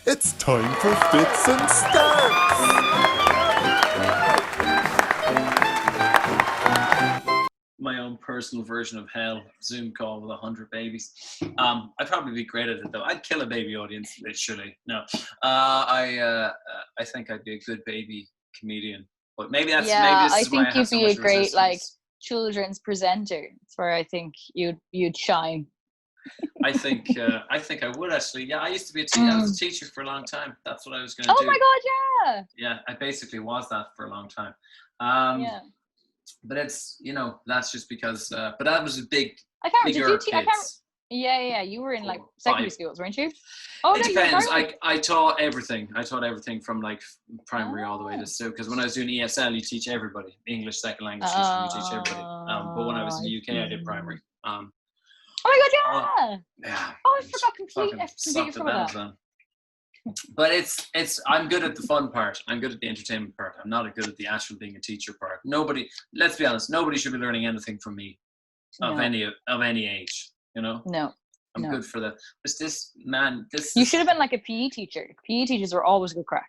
It's time for Fits and Starts! My own personal version of hell, Zoom call with 100 babies. I'd probably be great at it though. I'd kill a baby audience, literally. No, I think I'd be a good baby comedian, but maybe Yeah, this I is why I think have you'd so be a much great resistance. children's presenter. That's where I think you'd shine. I think I would actually. Yeah, I used to be a teacher. I was a teacher for a long time. That's what I was going to Oh do. my god, Yeah, I basically was that for a long time. yeah. But it's that's just because. But that was a I can't. Did you bigger teach? I can't. kids. Yeah. You were in like 4, secondary 5. schools, weren't you? Oh It no, you were depends. primary. I taught everything. I taught everything from like primary all the way Ah. to so because when I was doing ESL, you teach everybody. English second language teaching, you teach everybody. But when I was in the I UK, I did primary. see. Oh my Oh, god, yeah. yeah. Oh, I And forgot fucking completely sucked at that forgot as that. well. But I'm good at the fun part. I'm good at the entertainment part. I'm not good at the actual being a teacher part. Nobody, let's be honest, nobody should be learning anything from me of No, any age. no, I'm no. good for that. This man, this You is should have been like a PE teacher. PE teachers were always a good crack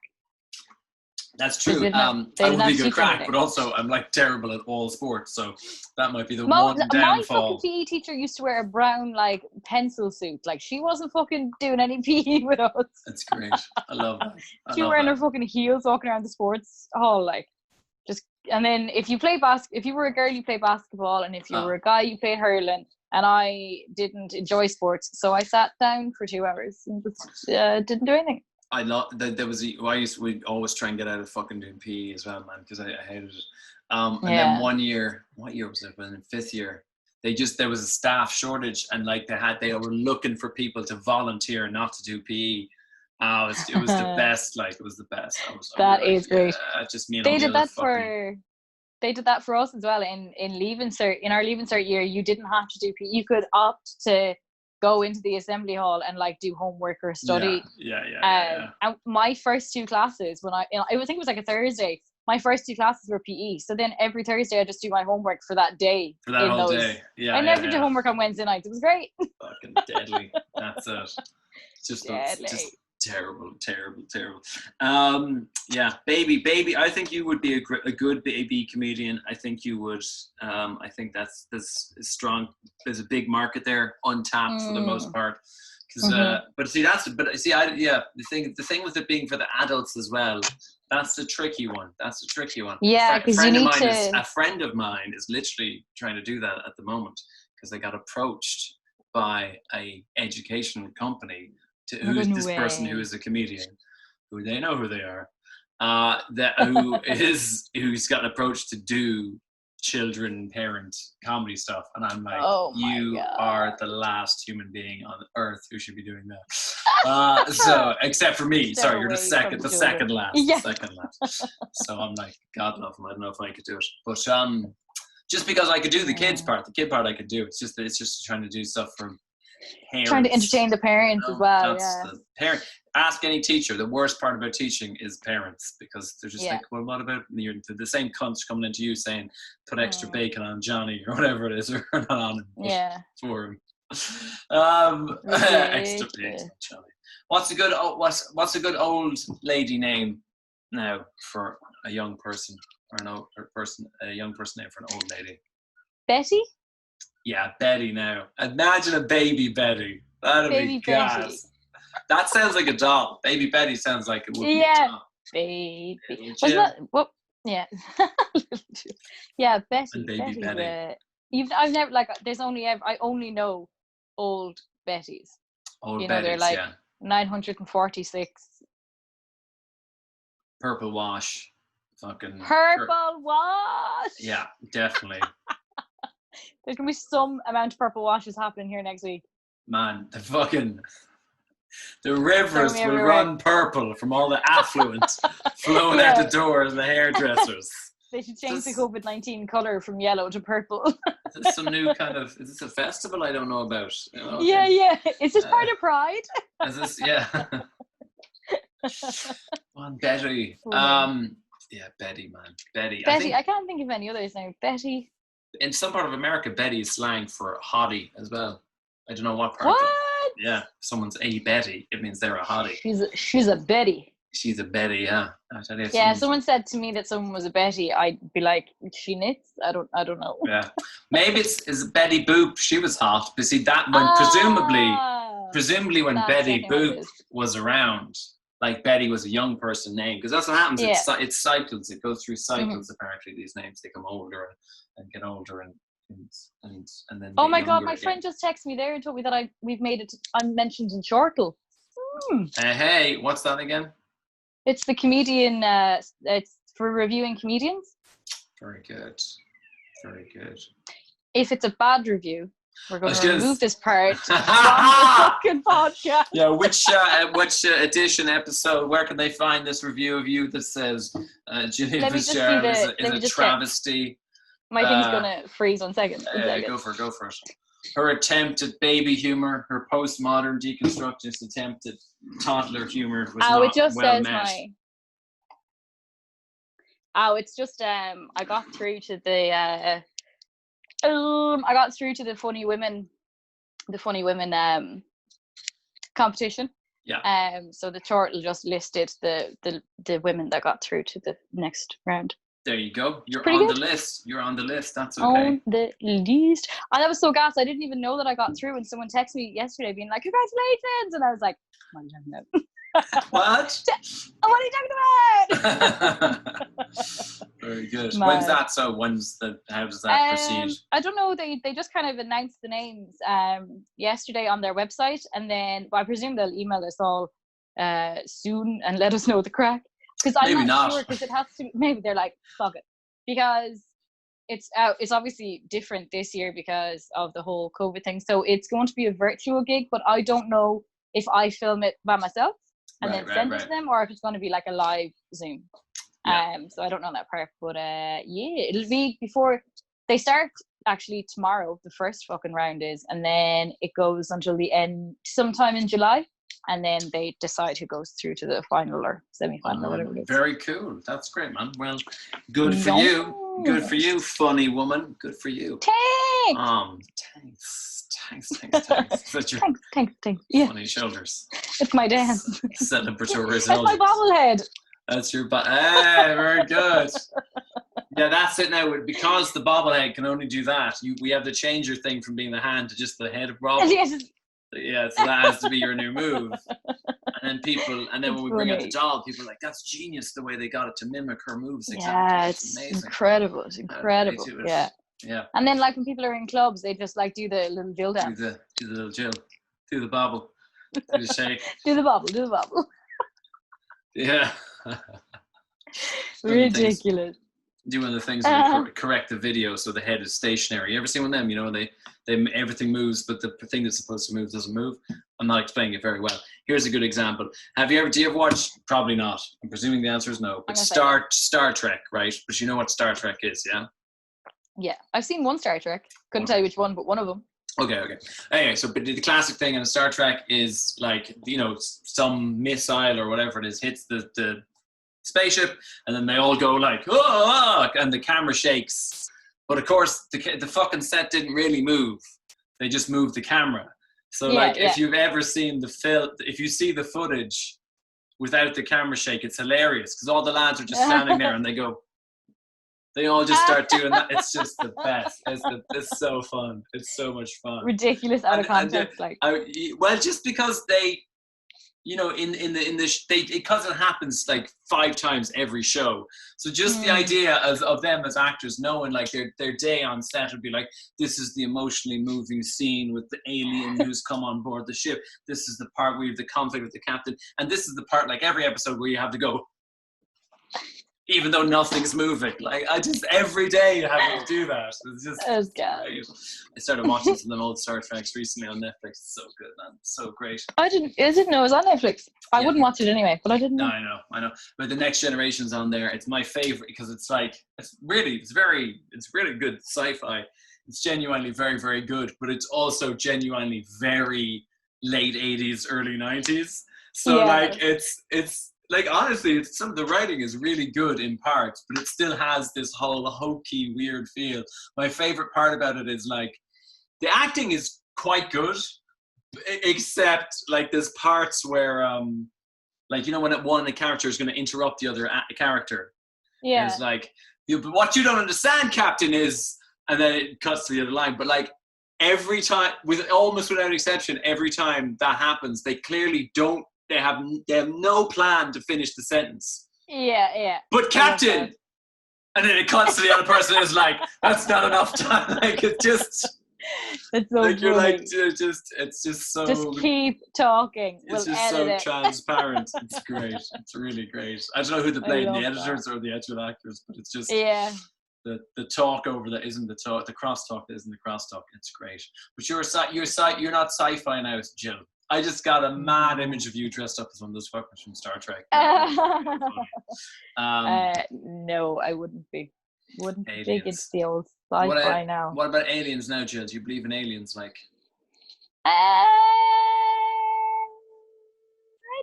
that's because true. they I didn't would have be to good teach crack, anything. but also I'm like terrible at all sports, so that might be the My one fucking downfall. PE teacher used to wear a brown like pencil suit. Like she wasn't fucking doing any PE with us. That's great. I love that. I She was love wearing her that. fucking heels walking around the sports hall, like just. And then if you if you were a girl, you played basketball, and if you were a guy, you played hurling. And I didn't enjoy sports, so I sat down for 2 hours and just didn't do anything. I love that. We'd always try and get out of fucking doing PE as well, man, because I hated it. And then Yeah. one year, what year was it? When in 5th year, there was a staff shortage, and like they were looking for people to volunteer not to do PE. It was the best. Like it was the best. I was That like, is great. yeah, just me and all They the did other that fucking. for they did that for us as well in Leaving Cert. In our Leaving Cert year, you didn't have to do PE. You could opt to go into the assembly hall and like do homework or study. Yeah. And my first 2 classes I think it was like a Thursday. My first 2 classes were PE. So then every Thursday I just do my homework for that day. For that In whole those, day. Yeah. I never did homework on Wednesday nights. It was great. Fucking deadly. That's it. Just terrible. Yeah, baby. I think you would be a good baby comedian. I think you would. I think that's strong. There's a big market there, untapped for the most part. But see, the thing with it being for the adults as well. That's the tricky one. Yeah, because you need to. A friend of mine is literally trying to do that at the moment because they got approached by a education company who's this person who is a comedian, who they know who they are, who's gotten approached to do children parent comedy stuff, and I'm like, you are the last human being on earth who should be doing that. So except for me, sorry, you're the second last. Yeah. The second last. So I'm like, God love him. I don't know if I could do it, but just because I could do the kid part I could do. It's just trying to do stuff for parents. Trying to entertain the parents as well. Yeah. The parent. Ask any teacher. The worst part about teaching is parents, because they're just like, well, what about you're the same cunts coming into you saying, put extra bacon on Johnny or whatever it is, or not on him, but for him. Extra bacon on Johnny. What's a good old lady name now for a young person, or a young person name for an old lady? Betty? Yeah, Betty now. Imagine a baby Betty. That'd be gas. That sounds like a doll. Baby Betty sounds like it would be a doll. Baby. Wasn't that what? Yeah. Yeah, Betty. And baby Betty. I've never I only know old Bettys. Old Bettys, they're like 946. Purple wash. Fucking purple wash. Yeah, definitely. There's gonna be some amount of purple washes happening here next week. Man, the rivers will run purple from all the affluent flowing out the doors and the hairdressers. They should change the COVID-19 colour from yellow to purple. Is this some new kind of? Is this a festival I don't know about? Yeah. Is this part of Pride? Is this? Yeah. One Betty. Yeah, Betty, man. Betty. I can't think of any others now. Betty. In some part of America, Betty is slang for hottie as well. I don't know what part. What? Yeah, if someone's a Betty, it means they're a hottie. She's a Betty. She's a Betty, yeah. I tell you, Yeah, if someone said to me that someone was a Betty, I'd be like, she knits? I don't know. Yeah, maybe it's Betty Boop. She was hot, but see that when presumably when that's Betty definitely what it Boop is. was around, like Betty was a young person name, because that's what happens. Yeah. It cycles. It goes through cycles. Apparently, these names they come older and get older and then. Oh get my god, younger my again. friend just texted me there and told me that we've made it. I'm mentioned in Shortle. Hey, what's that again? It's the comedian. It's for reviewing comedians. Very good. Very good. If it's a bad review, we're going I was to gonna remove this part from the fucking podcast. Yeah, which edition episode? Where can they find this review of you that says Gillian Let me just see Fitzgerald let is me a just check. travesty? My thing's gonna freeze 1 second. Go for it. Her attempt at baby humor, her postmodern deconstructionist attempt at toddler humor was not it just well says met. it's just I got through to the funny women competition. Yeah. So the chart just listed the women that got through to the next round. There you go. You're Pretty on good. the list. You're on the list. That's okay. On the list. And I was so gassed. I didn't even know that I got through. And someone texted me yesterday being like, congratulations. And I was like, what are you talking about? What? What are you talking about? Very good. Mad. When's that? So how does that proceed? I don't know. They just kind of announced the names yesterday on their website. And then I presume they'll email us all soon and let us know the crack. Because I'm Maybe not not. sure, because it has to. Maybe they're like, fuck it, because it's obviously different this year because of the whole COVID thing. So it's going to be a virtual gig, but I don't know if I film it by myself and then send it to them, or if it's going to be like a live Zoom. Yeah. So I don't know that part, but it'll be before they start. Actually, tomorrow the first fucking round is, and then it goes until the end, sometime in July. And then they decide who goes through to the final or semi-final or whatever it is. Very cool. That's great, man. Well, good for you. Good for you, funny woman. Good for you. Thanks. Thanks. Such your Thanks. Yeah, funny shoulders. it's my dance. Celebratory That's result. my bobblehead. That's your Hey, very good. Yeah, that's it now. Because the bobblehead can only do that, we have to change your thing from being the hand to just the head of bobble. Yeah, so that has to be your new move. And then when we bring out the doll, people are like, that's genius the way they got it to mimic her moves exactly. Yeah, it's amazing. Incredible. It's incredible. Yeah. Yeah. And then like when people are in clubs, they just like do the little Jill dance. Do the little Jill. Do the bobble. Do the shake. do the bobble. Yeah. Ridiculous. Do one of the things where you correct the video so the head is stationary. You ever seen one of them? You know, they everything moves, but the thing that's supposed to move doesn't move. I'm not explaining it very well. Here's a good example. Do you ever watch? Probably not. I'm presuming the answer is no. But Star Trek, right? But you know what Star Trek is, yeah? Yeah, I've seen one Star Trek. Couldn't tell you which one, but one of them. Okay. Anyway, but the classic thing in Star Trek is like, you know, some missile or whatever it is hits the spaceship, and then they all go like, oh, and the camera shakes. But of course, the fucking set didn't really move. They just moved the camera. So if you've ever seen if you see the footage without the camera shake, it's hilarious because all the lads are just standing there and they all just start doing that. It's just the best. It's so fun. It's so much fun. Ridiculous out of context, well, just because they, you know, because it happens like 5 times every show. So just the idea of them as actors knowing like their day on set would be like, this is the emotionally moving scene with the alien who's come on board the ship. This is the part where you have the conflict with the captain. And this is the part, like every episode, where you have to go, even though nothing's moving. Like every day you have to do that. It's just great. I started watching some of them old Star Treks recently on Netflix. It's so good, man. It's so great. I didn't know it was on Netflix. I wouldn't watch it anyway, but I didn't know. No, I know. But the Next Generation's on there. It's my favorite because it's really good sci-fi. It's genuinely very, very good, but it's also genuinely very late 80s, early 90s. So it's like, honestly, some of the writing is really good in parts, but it still has this whole hokey, weird feel. My favorite part about it is like the acting is quite good, except like there's parts where like, you know, when one of the character is going to interrupt the other character. Yeah. It's like, but what you don't understand, Captain, is, and then it cuts to the other line. But like every time, almost without exception, every time that happens, they clearly don't. They have no plan to finish the sentence. Yeah. But Captain, and then it cuts to the other person. Is like, that's not enough time. Like it just. It's so like you're funny. like it's just so just keep talking. it's We'll just so edit it. transparent. It's great. It's really great. I don't know who to blame, the love editors or the actual actors, but it's just Yeah. the talk over that isn't the talk, the crosstalk that isn't the crosstalk. It's great. But you're not sci-fi now, Jill. I just got a mad image of you dressed up as one of those fuckers from Star Trek. No, I wouldn't be. Wouldn't be big into Aliens. the old sci-fi now. What about aliens now, Jill? Do you believe in aliens? Like, I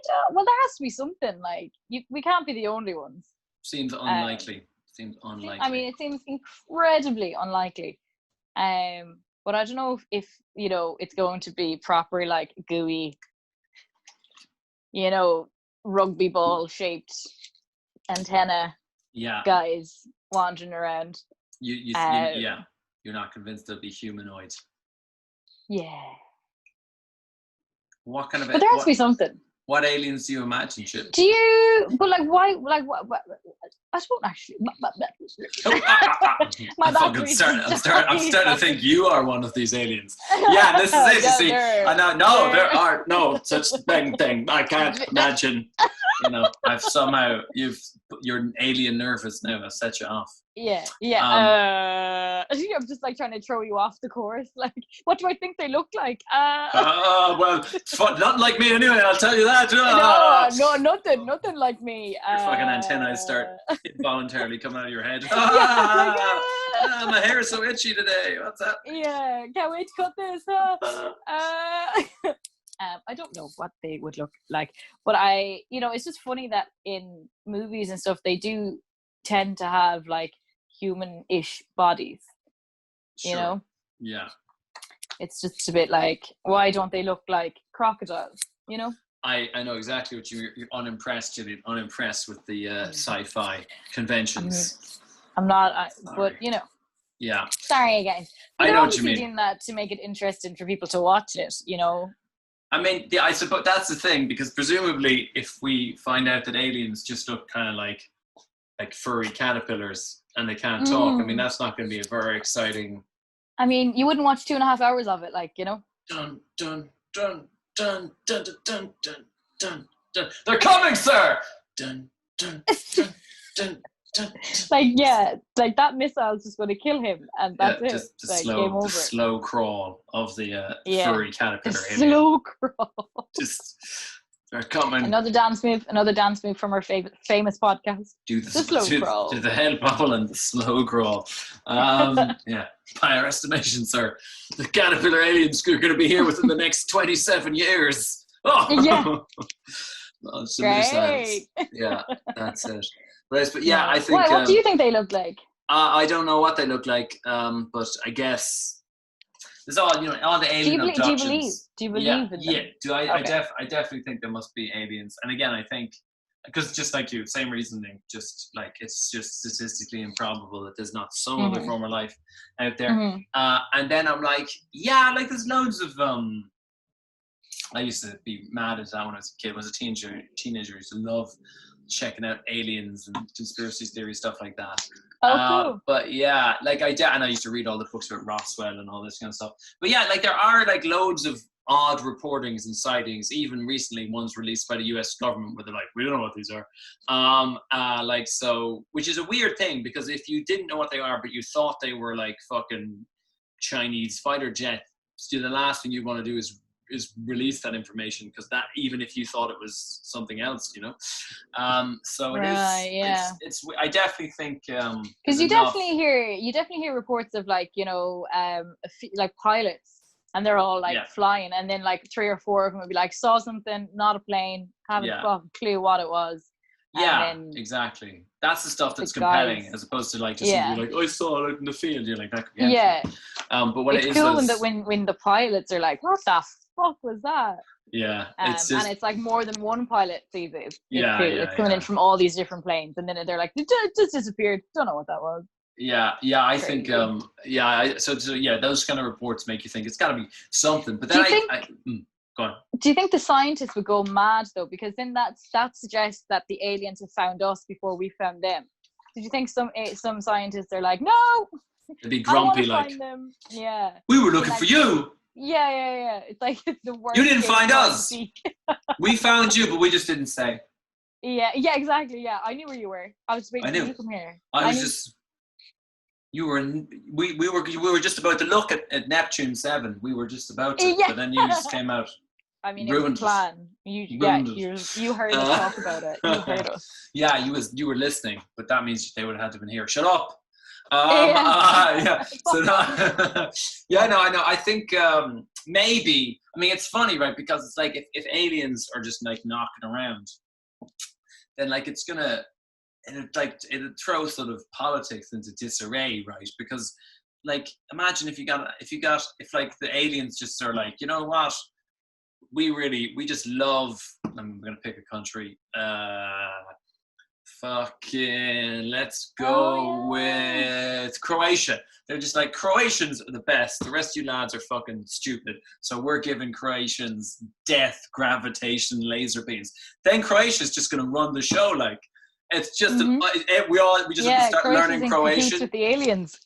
don't. Well, there has to be something. Like, we can't be the only ones. seems unlikely. I mean, it seems incredibly unlikely. But I don't know if you know it's going to be proper like gooey, you know, rugby ball shaped antenna Yeah. guys wandering around. Yeah. You're not convinced they'll be humanoid. Yeah. What kind of? But there has to be something. What aliens do you imagine, Jill? Do you? But like, why? Like, what? I don't actually. I'm starting to think you are one of these aliens. Yeah, this is it. You see, I know. No, there are no such thing. I can't imagine. You know, I've somehow you're alien nervous now. I've set you off. Yeah. I'm just like trying to throw you off the course. Like, what do I think they look like? Well, not like me anyway. I'll tell you that. No, nothing like me. Your fucking antennae start involuntarily coming out of your head. My hair is so itchy today. What's that? Yeah, can't wait to cut this. I don't know what they would look like, but it's just funny that in movies and stuff they do tend to have like human-ish bodies. Sure. You know? Yeah. It's just a bit like, why don't they look like crocodiles? You know? I know exactly what you're unimpressed, Gillian. Unimpressed with the sci-fi conventions. I'm not, but you know. Yeah. Sorry, guys. But I know what you mean. Doing that to make it interesting for people to watch it, you know. I mean, I suppose that's the thing, because presumably, if we find out that aliens just look kind of like furry caterpillars and they can't talk, I mean, that's not going to be a very exciting. I mean, you wouldn't watch 2.5 hours of it, like, you know. Dun dun dun dun dun dun dun dun dun. They're coming, sir. Dun dun dun dun. Like, yeah, like that missile's just going to kill him, and that's it. Just like, game over. The slow crawl of the furry caterpillar. Slow crawl. Just they're coming. Another dance move from our famous podcast. Do the slow crawl. Do the head bubble and the slow crawl. Yeah, by our estimation, sir, the caterpillar aliens are going to be here within the next 27 years. Oh, yeah. Well, great. Yeah, that's it. But yeah, I think. What do you think they look like? I don't know what they look like, but I guess there's all the alien abductions. Do you believe in them? Yeah. Okay. I definitely think there must be aliens. And again, I think because just like you, same reasoning. Just like it's just statistically improbable that there's not some other form of life out there. And then I'm like, yeah, like there's loads of. I used to be mad at that when I was a kid. When I was a teenager, I used to love checking out aliens and conspiracy theory stuff like that. Cool. But yeah, like and I used to read all the books about Roswell and all this kind of stuff. But yeah, like there are like loads of odd reportings and sightings, even recently ones released by the US government where they're like, we don't know what these are. Which is a weird thing, because if you didn't know what they are, but you thought they were like fucking Chinese fighter jets, the last thing you want to do is release that information, because that, even if you thought it was something else, so it is. Yeah. It's I definitely think because you definitely hear reports of like like pilots, and they're all like flying, and then like 3 or 4 of them would be like, saw something, not a plane, haven't a clue what it was, Yeah, then exactly. That's the stuff that's the compelling, guys, as opposed to like just somebody like, I saw it out in the field. You're like, that could be anything. yeah, But what it it's is cool those, when the pilots are like, what the fuck was that? yeah, it's And just it's like more than one pilot sees it. It's yeah, cool. yeah, It's coming in yeah. from all these different planes, and then they're like, it just disappeared. Don't know what that was. Yeah, yeah, I think, Crazy. so yeah, those kind of reports make you think it's got to be something. But Do then you think? go on. Do you think the scientists would go mad though? Because then that suggests that the aliens have found us before we found them. Did you think some scientists are like, no, They'd be I want grumpy, to like, find them? Yeah. we were Be looking like, for you. yeah. It's like the worst. You didn't case find hide and us. seek. We found you, but we just didn't say. Yeah, exactly. Yeah, I knew where you were. I was waiting I for you knew. to come here. I was knew. just. You were. We were just about to look at Neptune 7. We were just about to, Yeah. but then you just came out. I mean, it was Ruined a plan. You heard us talk about it. You heard us. Yeah, you were listening, but that means they would have had to have been here. Shut up. Yeah. So yeah, no, I know. I think maybe. I mean, it's funny, right? Because it's like if aliens are just like knocking around, then like it'll throw sort of politics into disarray, right? Because like imagine if like the aliens just are like, you know what? We just love. I'm gonna pick a country. Fucking let's go with Croatia. They're just like, Croatians are the best. The rest of you lads are fucking stupid. So we're giving Croatians death, gravitation, laser beams. Then Croatia's just gonna run the show. Like it's just we just have to start learning Croatian with the aliens.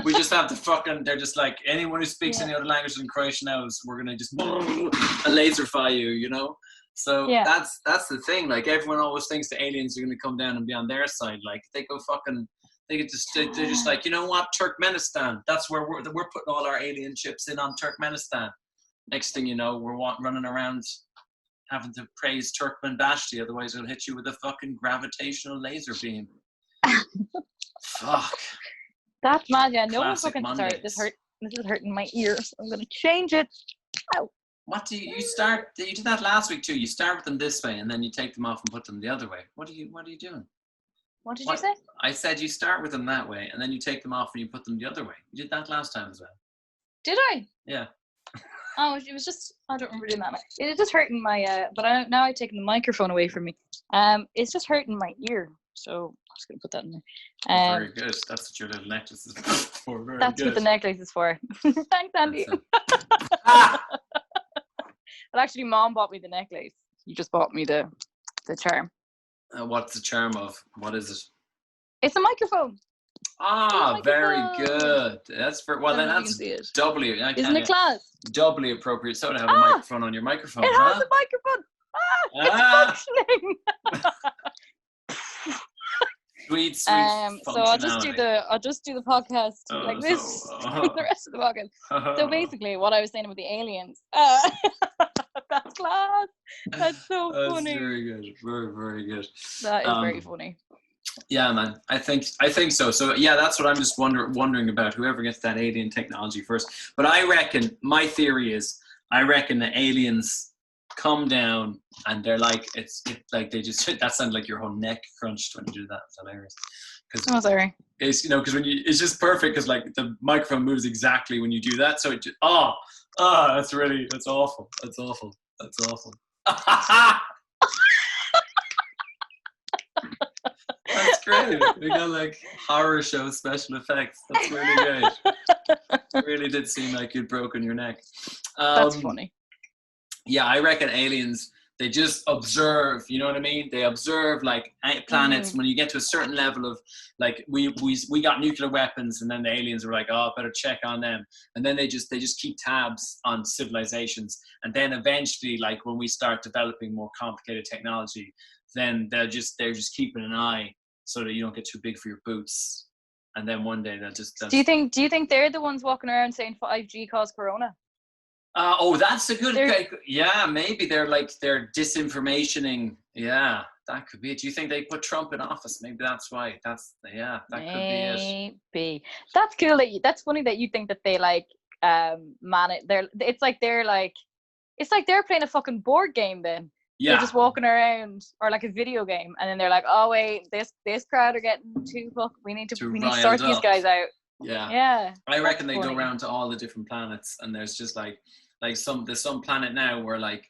We just have to fucking. They're just like, anyone who speaks any other language than Croatian now we're gonna just laserfy you, you know. So that's the thing. Like everyone always thinks the aliens are gonna come down and be on their side. Like they go fucking. They're just like, you know what, Turkmenistan. That's where we're putting all our alien ships in on Turkmenistan. Next thing you know, we're running around having to praise Turkmenbashti, otherwise it'll hit you with a fucking gravitational laser beam. Fuck. That's mad. Yeah, no one Classic fucking Mondays. started. This is hurting my ears. I'm gonna change it. Ow. What do you start? You did that last week too. You start with them this way, and then you take them off and put them the other way. What are you doing? What did you say? I said you start with them that way, and then you take them off and you put them the other way. You did that last time as well. Did I? Yeah. Oh, it was just, I don't remember doing that. It was just hurting my, but now I've taken the microphone away from me. It's just hurting my ear. So I'm just going to put that in there. Very good. That's what your little necklace is for. Very that's good. what the necklace is for. Thanks, Andy. Well, actually, Mom bought me the necklace. You just bought me the charm. What's the charm of? What is it? It's a microphone. Very good. That's for then that's doubly. Isn't it class? Doubly appropriate. So to have a microphone on your microphone. It has a microphone. It's functioning. Sweet. So I'll just do the podcast like this for the rest of the podcast. So basically, what I was saying about the aliens. That's class. That's so funny. That's very good. Very, very good. That is very funny. Yeah, man. I think so. So yeah, that's what I'm just wondering about. Whoever gets that alien technology first. But I reckon my theory is the aliens come down and they're like it's like they just that sounded like your whole neck crunched when you do that. It's hilarious. Oh, sorry. It's because when you it's just perfect because like the microphone moves exactly when you do that. So it just, that's awful. That's awful. That's great. We got like horror show special effects. That's really great. It really did seem like you'd broken your neck. That's funny. Yeah, I reckon aliens, they just observe, you know what I mean? They observe like planets when you get to a certain level of like we got nuclear weapons and then the aliens were like, oh, better check on them. And then they just keep tabs on civilizations. And then eventually like when we start developing more complicated technology, then they're just keeping an eye so that you don't get too big for your boots. And then one day they'll just Do you think they're the ones walking around saying 5G caused corona? That's a good. Yeah, maybe they're disinformationing. Yeah, that could be it. Do you think they put Trump in office? Maybe that's why. That could be it. Maybe. That's cool. That's funny that you think that they like man it. It's like they're playing a fucking board game then. Yeah. They're just walking around, or like a video game, and then they're like, "Oh wait, this crowd are getting too fucked. We need to sort riled these up. guys out." Yeah. Yeah. I reckon they funny. go around to all the different planets, and there's just there's some planet now where like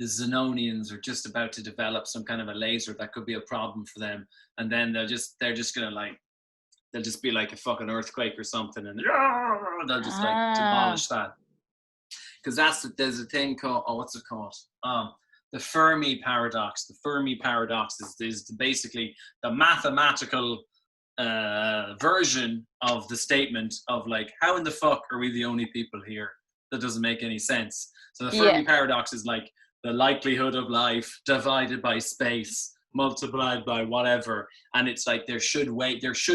the Xenonians are just about to develop some kind of a laser that could be a problem for them, and then they're just gonna like, there'll just be like a fucking earthquake or something, and they'll just like demolish that. Because there's a thing called, what's it called? The Fermi paradox. The Fermi paradox is basically the mathematical version of the statement of like, how in the fuck are we the only people here? That doesn't make any sense. So the Fermi paradox is like the likelihood of life divided by space multiplied by whatever, and it's like there should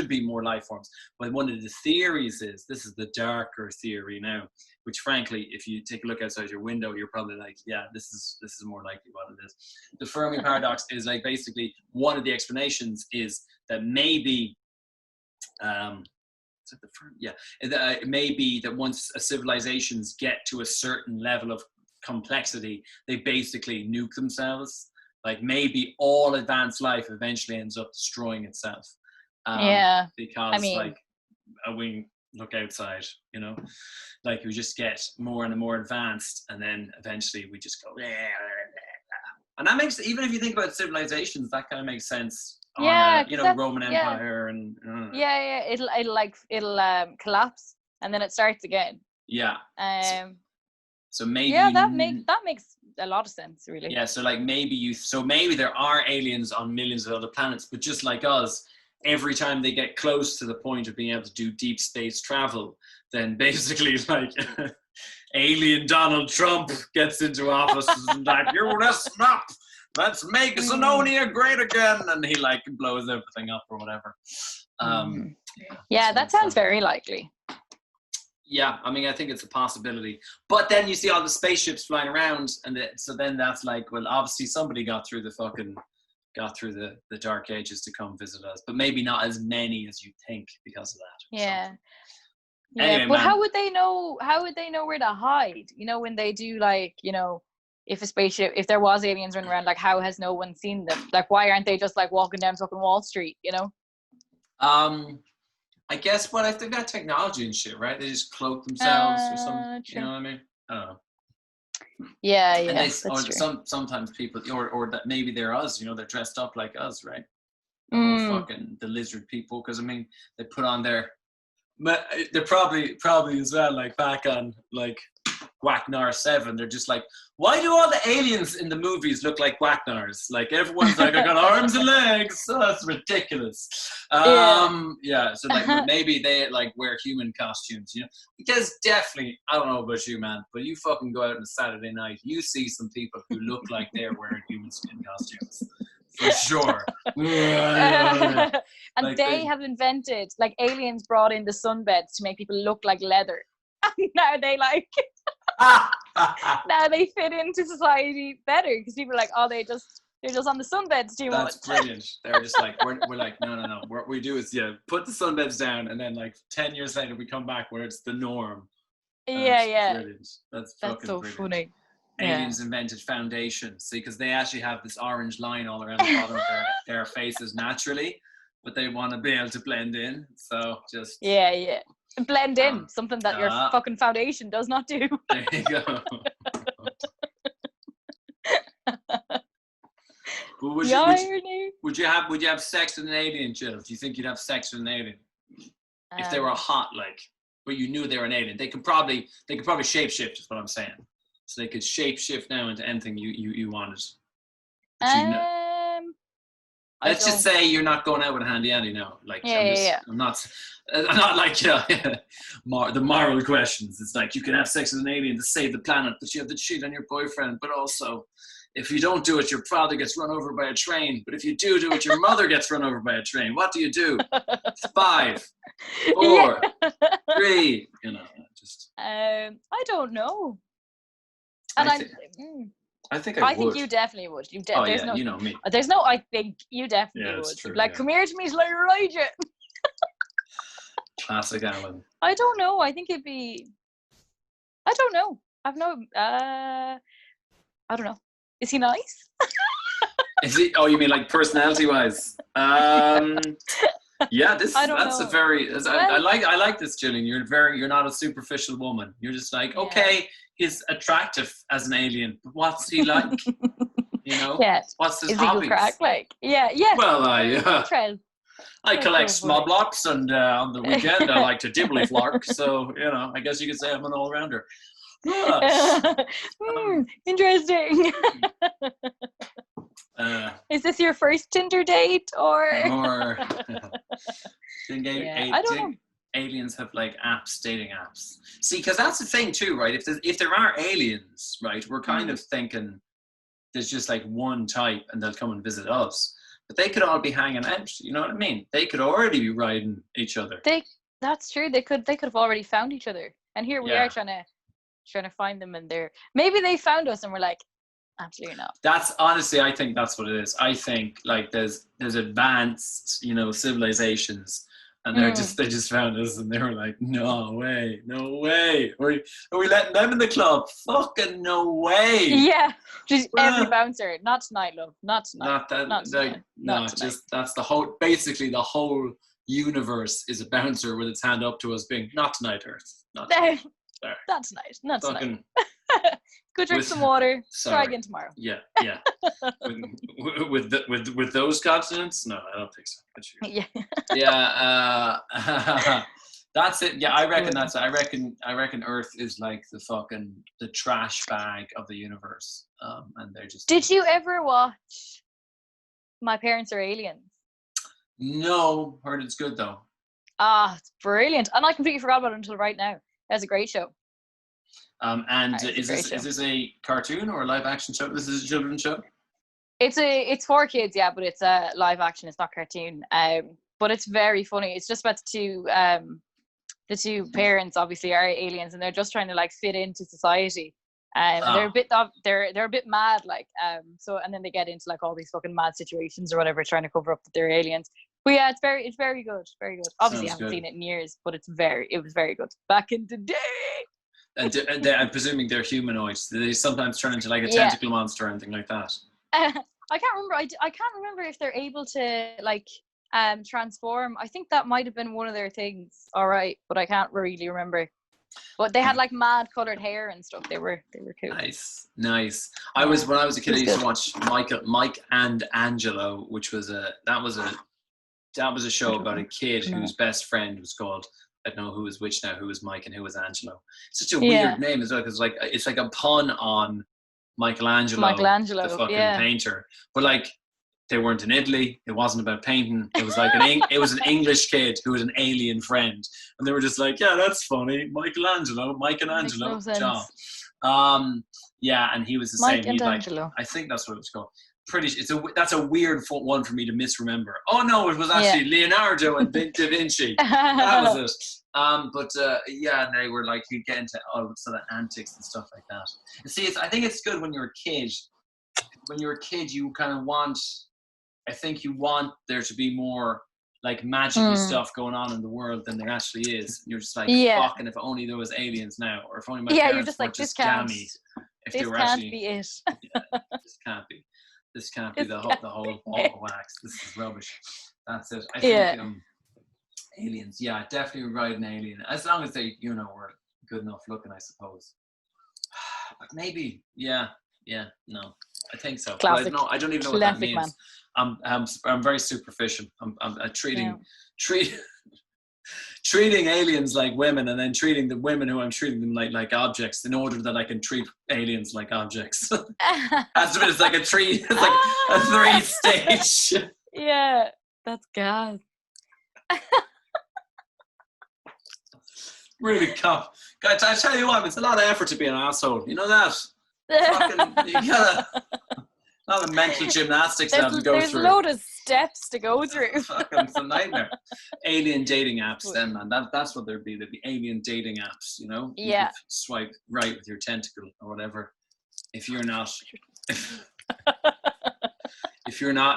be more life forms. But one of the theories is, this is the darker theory now, which frankly, if you take a look outside your window, you're probably like, yeah, this is more likely what it is. The Fermi paradox is like, basically one of the explanations is that maybe it may be that once civilizations get to a certain level of complexity, they basically nuke themselves. Like maybe all advanced life eventually ends up destroying itself. Because like, we look outside, you know, like we just get more and more advanced, and then eventually we just go, and that makes, even if you think about civilizations, that kind of makes sense. Roman Empire and it'll collapse and then it starts again. Yeah. So maybe that makes a lot of sense, really. Yeah, so like maybe there are aliens on millions of other planets, but just like us, every time they get close to the point of being able to do deep space travel, then basically like alien Donald Trump gets into office and like, you listen up, let's make Xenonia great again, and he like blows everything up or whatever. That sounds very likely. Yeah, I mean, I think it's a possibility. But then you see all the spaceships flying around, and so then that's like, well, obviously somebody got through the dark ages to come visit us, but maybe not as many as you think because of that. Yeah. Anyway, but how would they know where to hide? You know, when they do, like, you know, if there was aliens running around, like, how has no one seen them? Like, why aren't they just like walking down fucking Wall Street, you know? I guess, I think that technology and shit, right? They just cloak themselves or something. True. You know what I mean? I don't know. Yeah, and that's true. Sometimes people, or that maybe they're us, you know, they're dressed up like us, right? Fucking the lizard people, because I mean, they put on they're probably as well, like back on like Guacnar 7, they're just like, why do all the aliens in the movies look like Guacnars? Like everyone's like, I got arms and legs. Oh, that's ridiculous. So like maybe they like wear human costumes, you know? Because definitely, I don't know about you, man, but you fucking go out on a Saturday night, you see some people who look like they're wearing human skin costumes. For sure. And like they have invented, like, aliens brought in the sunbeds to make people look like leather. Now they like now they fit into society better, because people are like, oh, they're just on the sunbeds too much. That's brilliant. They're just like, we're like, no. What we do is put the sunbeds down, and then like 10 years later we come back where it's the norm. Brilliant. That's so brilliant. Funny. Aliens invented foundation. See, because they actually have this orange line all around the bottom of their faces naturally, but they want to be able to blend in. So just blend in, something that your fucking foundation does not do. There you go. Would you have sex with an alien, Jill? Do you think you'd have sex with an alien if they were hot, like, but you knew they were an alien? They could probably shapeshift, is what I'm saying. So they could shapeshift now into anything you wanted. Let's just say you're not going out with a handy Andy now. Like, I'm not like the moral questions. It's like, you can have sex with an alien to save the planet, but you have to cheat on your boyfriend. But also, if you don't do it, your father gets run over by a train. But if you do it, your mother gets run over by a train. What do you do? 5, 4, 3. You know, just. I don't know. And I think you definitely would. You know me. I think you definitely would. True, like, come here to me, like, Elijah. Classic Alan. I don't know. I think it'd be. I don't know. I don't know. Is he nice? Is it? Oh, you mean like personality-wise? Yeah, that's know. a very. I like this, Gillian. You're not a superficial woman. You're just like, okay, he's attractive as an alien, but what's he like? You know, what's his Is hobbies? he good crack? Like, Well, I That's collect so funny. smoblops, and on the weekend I like to dibbly flark. So I guess you could say I'm an all-rounder. Interesting. Is this your first Tinder date or? I don't know. Aliens have like dating apps. See, because that's the thing too, right? If there are aliens, right, we're kind of thinking there's just like one type, and they'll come and visit us. But they could all be hanging out. You know what I mean? They could already be riding each other. That's true. They could have already found each other, and here we are trying to find them, and maybe they found us, and we're like, absolutely not. That's honestly, I think that's what it is. I think like there's advanced, civilizations, and they just found us, and they were like, no way. Are we letting them in the club? Fucking no way. Yeah, just every bouncer. Not tonight, love. Not tonight. Not tonight. That's the whole. Basically, the whole universe is a bouncer with its hand up to us, being not tonight, Earth. Not tonight. Not tonight. Not tonight. Go drink some water. Try again tomorrow. Yeah. with those continents? No, I don't think so. Yeah. That's it. Yeah, I reckon I reckon Earth is like the trash bag of the universe. And they're just. Did you ever watch My Parents Are Aliens? No, heard it's good though. It's brilliant, and I completely forgot about it until right now. That's a great show. Is this a cartoon or a live action show? This is a children's show? It's for kids, but it's a live action. It's not cartoon. But it's very funny. It's just about the two parents obviously are aliens, and they're just trying to like fit into society. And they're a bit mad, like and then they get into like all these fucking mad situations or whatever, trying to cover up that they're aliens. But yeah, it's very good, very good. Obviously, I haven't seen it in years, but it was very good back in the day. And I'm presuming they're humanoids. Do they sometimes turn into like a tentacle monster or anything like that? I can't remember. I can't remember if they're able to like transform. I think that might have been one of their things. All right, but I can't really remember. But they had like mad colored hair and stuff. They were cool. Nice. When I was a kid, I used to watch Mike and Angelo, which was a show about a kid whose best friend was called. I don't know who was which now, who was Mike and who was Angelo. It's such a weird name as well, because it's like a pun on Michelangelo, the fucking painter. But like, they weren't in Italy. It wasn't about painting. It was like it was an English kid who was an alien friend, and they were just like, yeah, that's funny. Mike and Angelo. And he was the Mike same. And Angelo. I think that's what it was called. That's a weird one for me to misremember. Oh no, it was actually Leonardo and Da Vinci. That was it. And they were like, you get into all sort of antics and stuff like that. And see, I think it's good when you're a kid. When you're a kid, you kind of want. I think you want there to be more like magical stuff going on in the world than there actually is. You're just like, fucking, if only there was aliens now, or if only my parents you're just were like, just this can't. scammy. If This they were can't actually, be it. This can't be the whole ball of wax. This is rubbish. That's it. I think aliens. Yeah, definitely ride an alien as long as they, were good enough looking, I suppose. But maybe, no, I think so. Classic. But I don't even know what that means. I'm very superficial. I'm treating aliens like women, and then treating the women who I'm treating them like objects, in order that I can treat aliens like objects. It's like a three stage. Yeah, that's God. Really tough. Guys, I tell you what, it's a lot of effort to be an asshole. You know that? You gotta. A lot of mental gymnastics I have to go through. There's a load of steps to go through. It's a nightmare. Alien dating apps, then, man. That's what there'd be. There'd be alien dating apps, Yeah. You could swipe right with your tentacle or whatever. If you're not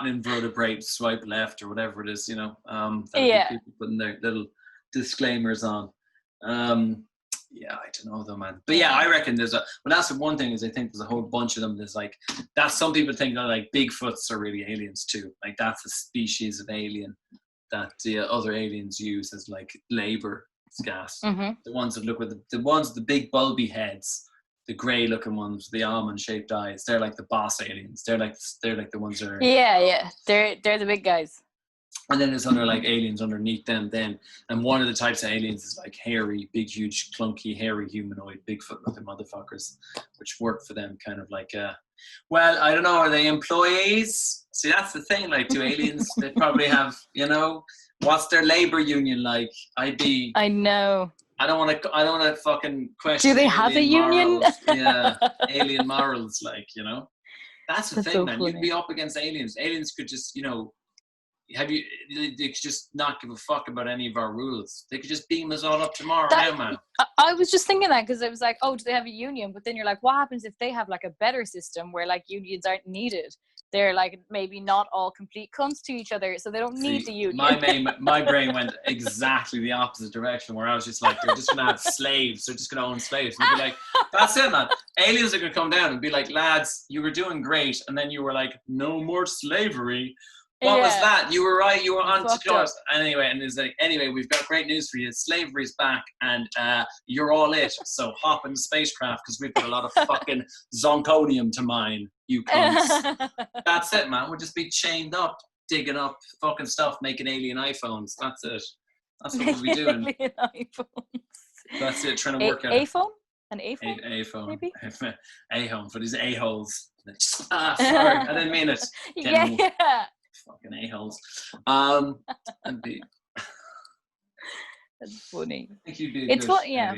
an invertebrate, swipe left or whatever it is, People putting their little disclaimers on. Yeah, I don't know though, man. But yeah, I reckon there's that's the one thing is I think there's a whole bunch of them. There's like, that's some people think that like Bigfoots are really aliens too. Like that's a species of alien that the other aliens use as like labor gas. Mm-hmm. The ones that look with the ones with the big bulby heads, the grey looking ones, the almond shaped eyes. They're like the boss aliens. They're like the ones that are. Yeah. They're the big guys. And then there's other like aliens underneath them then. And one of the types of aliens is like hairy, big, huge, clunky, hairy, humanoid, Bigfoot looking motherfuckers, which work for them kind of like, well, I don't know, are they employees? See, that's the thing, like, do aliens, they probably have, you know, what's their labor union like? I know. I don't want to fucking question. Do they have a union? Yeah, alien morals, like, you know. That's the thing, so man. funny. You'd be up against aliens. Aliens could just, you know, they could just not give a fuck about any of our rules. They could just beam us all up tomorrow now, man. I was just thinking that because it was like, oh, do they have a union? But then you're like, what happens if they have like a better system where like unions aren't needed? They're like maybe not all complete cunts to each other, so they don't need the union. My brain went exactly the opposite direction, where I was just like, they're just gonna have slaves. They're just gonna own slaves. And they'd be like, that's it, man. Aliens are gonna come down and be like, lads, you were doing great, and then you were like, no more slavery. What was that? You were right. You were on to course. Anyway, and it's like, anyway, we've got great news for you. Slavery's back, and you're all it. So hop in the spacecraft because we've got a lot of fucking zonconium to mine. You cunts. That's it, man. We'll just be chained up, digging up fucking stuff, making alien iPhones. That's it. That's what we'll be doing. Alien iPhones. That's it. Trying to work out. A-phone? An A-phone? A-phone. Maybe? A-home for these A-holes. Sorry, I didn't mean it. Yeah. Fucking a-holes. And be. That's funny. I think you'd be. It's what, yeah.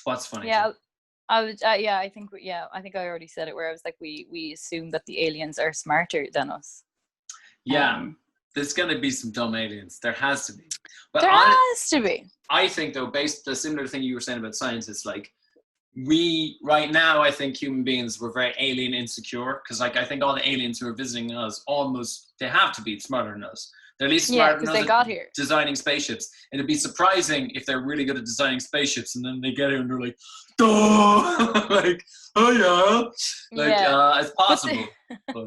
What's funny? Yeah, I was. I think I already said it. Where I was like, we assume that the aliens are smarter than us. Yeah, there's gonna be some dumb aliens. There has to be. But there has to be. I think though, based the similar thing you were saying about science, it's like. We right now, I think human beings were very alien insecure because, like, I think all the aliens who are visiting us almost they have to be smarter than us. They're at least smarter than us. They got here designing spaceships. It'd be surprising if they're really good at designing spaceships, and then they get here and they're like, "Duh!" Like, "Oh yeah," like it's possible. But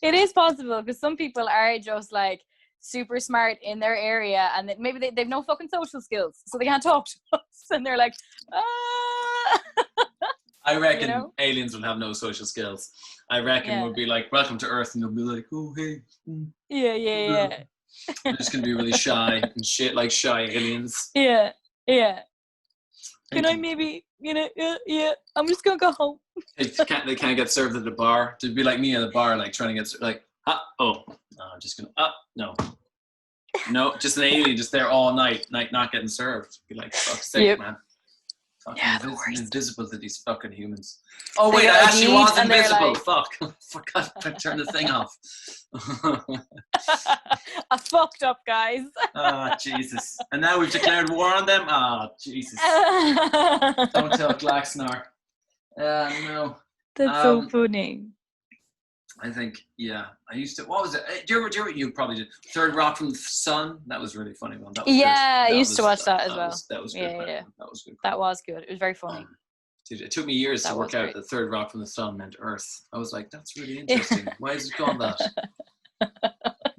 it is possible because some people are just like super smart in their area, and maybe they've no fucking social skills, so they can't talk to us, and they're like, I reckon aliens will have no social skills. I reckon we'll be like, welcome to Earth, and they'll be like, oh, hey. Yeah. They're just going to be really shy and shit, like shy aliens. Yeah. Can I maybe, I'm just going to go home. They can't get served at the bar. To be like me at the bar, like trying to get, like, no, I'm just going to, no, just an alien just there all night, like not getting served. Be like, fuck's sake, man. Fucking invisible to these fucking humans. Oh wait, I actually was invisible. Fuck. Forgot to turn the thing off. I fucked up, guys. Jesus. And now we've declared war on them? Jesus. Don't tell Glaxnar. No. That's so funny. I think, I used to, what was it? You probably did. Third Rock from the Sun? That was really funny one. That was I used to watch that as well. That was good. Yeah. That was good. That was good. It was very funny. It took me years to work out that Third Rock from the Sun meant Earth. I was like, that's really interesting. Why is it called that?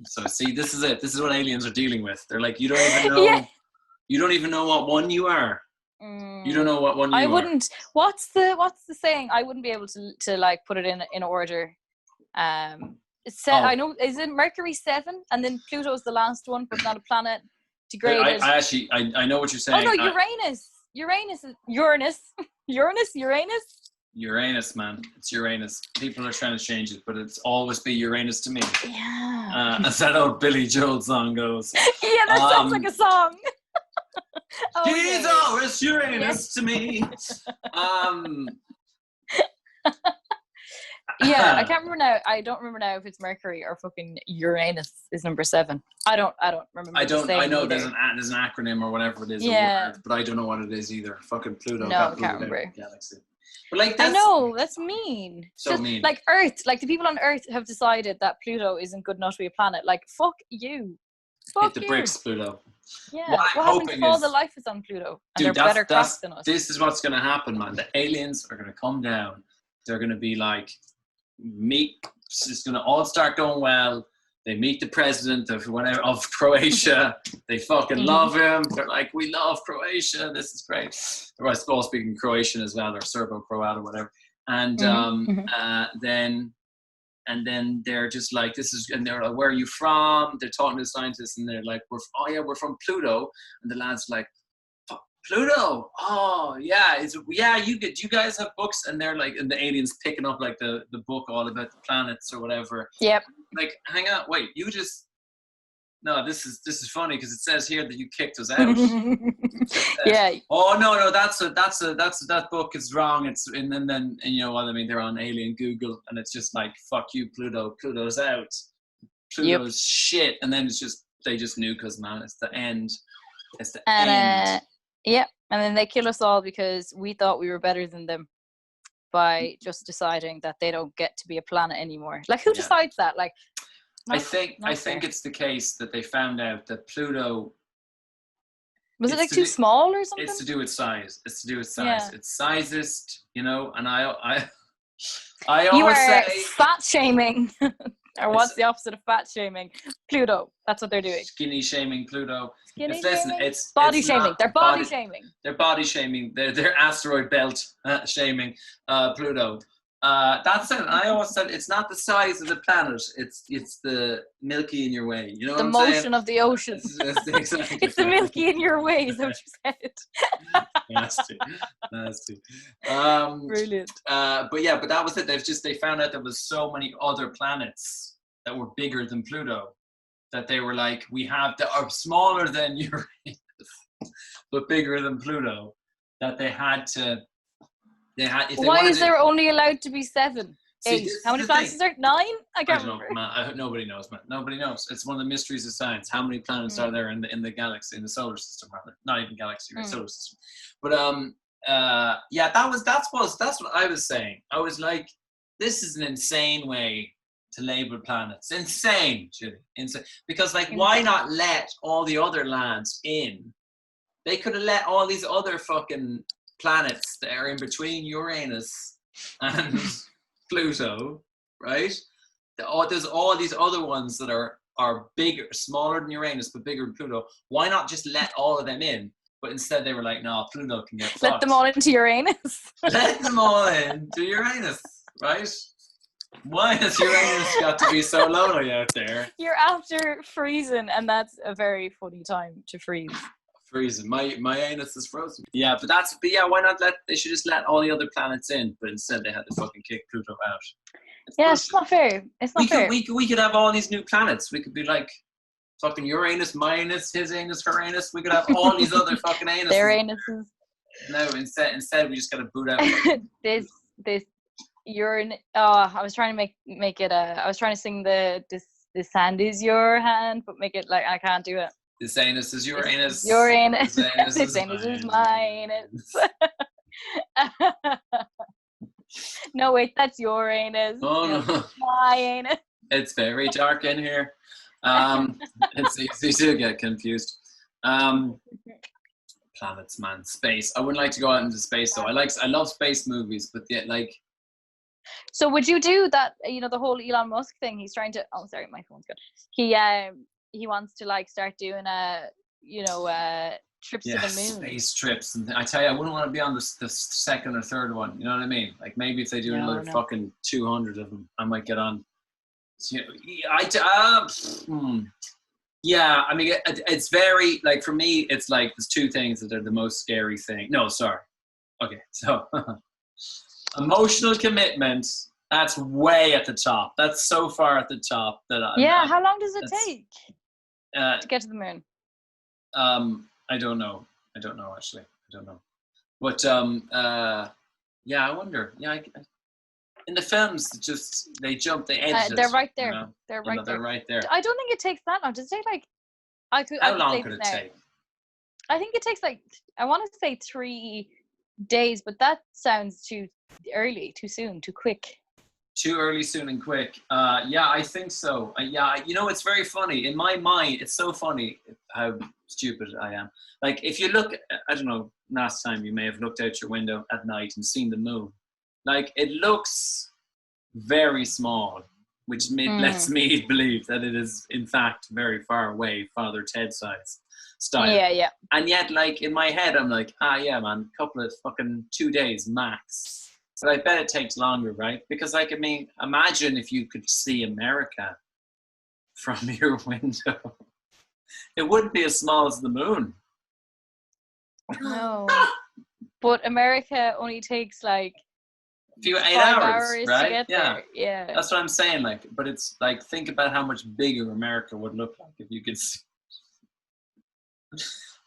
So see, this is it. This is what aliens are dealing with. They're like, you don't even know. You don't even know what one you are. You don't know what one you are. I wouldn't. What's the saying? I wouldn't be able to like put it in order. I know, is it Mercury 7 and then Pluto's the last one, but not a planet degraded. I know what you're saying. Oh no, Uranus, man. It's Uranus. People are trying to change it, but it's always be Uranus to me. Yeah. As that old Billy Joel song goes. Yeah, that sounds like a song. He's always Uranus to me. Yeah, I can't remember now. I don't remember now if it's Mercury or fucking Uranus is number 7. I don't remember. I know there's an acronym or whatever it is. Yeah. But I don't know what it is either. Fucking Pluto. No, I can't remember. Galaxy. But like I know, that's mean. So mean. Like Earth, like the people on Earth have decided that Pluto isn't good enough to be a planet. Like, fuck you. Fuck the you. bricks, Pluto. Yeah. What I'm What happened hoping to all is- the life is on Pluto? And Dude, they're better crafts than us. this is what's going to happen, man. The aliens are going to come down. They're going to be like, it's going to all start going well. They meet the president of Croatia. They fucking love him. They're like, we love Croatia. This is great. Or I suppose speaking Croatian as well, or Serbo-Croat or whatever. And then they're just like, and they're like, where are you from? They're talking to the scientists, and they're like, we're from Pluto. And the lad's like, Pluto? Oh yeah, you guys have books? And they're like, and the aliens picking up like the book all about the planets or whatever. Yep. Like, hang on, wait, no, this is funny because it says here that you kicked us out. Yeah. Oh no, that book is wrong. And then you know what I mean. They're on alien Google, and it's just like, fuck you, Pluto. Pluto's out. Pluto's shit. And then they just nuke us, man. It's the end. It's the end. Yep. And then they kill us all because we thought we were better than them by just deciding that they don't get to be a planet anymore. Like, who decides that? Like, I think it's the case that they found out that Pluto. Was it like too small or something? It's to do with size. Yeah. It's sizest, you know. And I You always are say fat shaming. Or what's the opposite of fat shaming? Pluto. That's what they're doing. Skinny shaming Pluto. Skinny Listen, shaming? it's body shaming. They're body shaming. They're body shaming. They're asteroid belt shaming Pluto. That's it. I always said it's not the size of the planet. It's the Milky in your way. You know the what I'm saying? motion of the ocean. Exactly. It's the Milky in your way. Is that what you said? Nasty. Brilliant. But that was it. They found out there was so many other planets that were bigger than Pluto that they were like, that are smaller than Uranus, but bigger than Pluto. That they had. Why is there only allowed to be 7? 8? How many planets is there? 9? I can't remember. Nobody knows, man. Nobody knows. It's one of the mysteries of science. How many planets are there in the galaxy, in the solar system, rather? Not even galaxy, right? Solar system. But that's what I was saying. I was like, this is an insane way to label planets. Insane, Julie. Insane. Because why not let all the other lads in? They could have let all these other fucking planets that are in between Uranus and Pluto, right? There's all these other ones that are bigger, smaller than Uranus, but bigger than Pluto. Why not just let all of them in? But instead they were like, no, Pluto can get fucked. Let them all into Uranus. Let them all into Uranus, right? Why has Uranus got to be so lonely out there? You're after freezing, and that's a very funny time to freeze. Freezing. My anus is frozen. Yeah, but why not they should just let all the other planets in, but instead they had to fucking kick Pluto out. It's not fair. It's not fair. We could have all these new planets. We could be like fucking Uranus, my anus, his anus, her anus. We could have all these other fucking anuses. Their anuses. No, instead we just gotta boot out. this urine. I was trying to make it. I was trying to sing this hand is your hand, but make it like I can't do it. This anus is your anus. Your anus. This anus is my anus. No, wait, that's your anus. Oh no, my anus. It's very dark in here. It's easy to get confused. Planets, man, space. I wouldn't like to go out into space though. I love space movies, but yet like. So would you do that? You know, the whole Elon Musk thing. He's trying to. Oh, sorry, my phone's good. He wants to start doing trips to the moon. Space trips, and I tell you, I wouldn't want to be on the second or third one. You know what I mean? Like maybe if they do another fucking 200 of them, I might get on. So, yeah, I mean, it's very for me. It's like there's 2 things that are the most scary thing. No, sorry. Okay, so emotional commitment. That's way at the top. That's so far at the top that how long does it take to get to the moon? I don't know actually. I don't know. But I wonder. Yeah, in the films, they jump, they edit. They're right there. You know? They're right there. They're right there. I don't think it takes that long. Does it take How long could it take? I think it takes I want to say 3 days, but that sounds too early, too soon, too quick. Too early, soon, and quick. Yeah, I think so. It's very funny. In my mind, it's so funny how stupid I am. Like, if you look, I don't know, last time you may have looked out your window at night and seen the moon. Like, it looks very small, which lets me believe that it is, in fact, very far away, Father Ted size style. Yeah. And yet, like, in my head, I'm like, yeah, man, couple of fucking 2 days max. But I bet it takes longer, right? Because, like, I mean, imagine if you could see America from your window. It wouldn't be as small as the moon. No. But America only takes like A few 8 5 hours, right? to get there. Yeah. That's what I'm saying. Like, but it's like, think about how much bigger America would look like if you could see.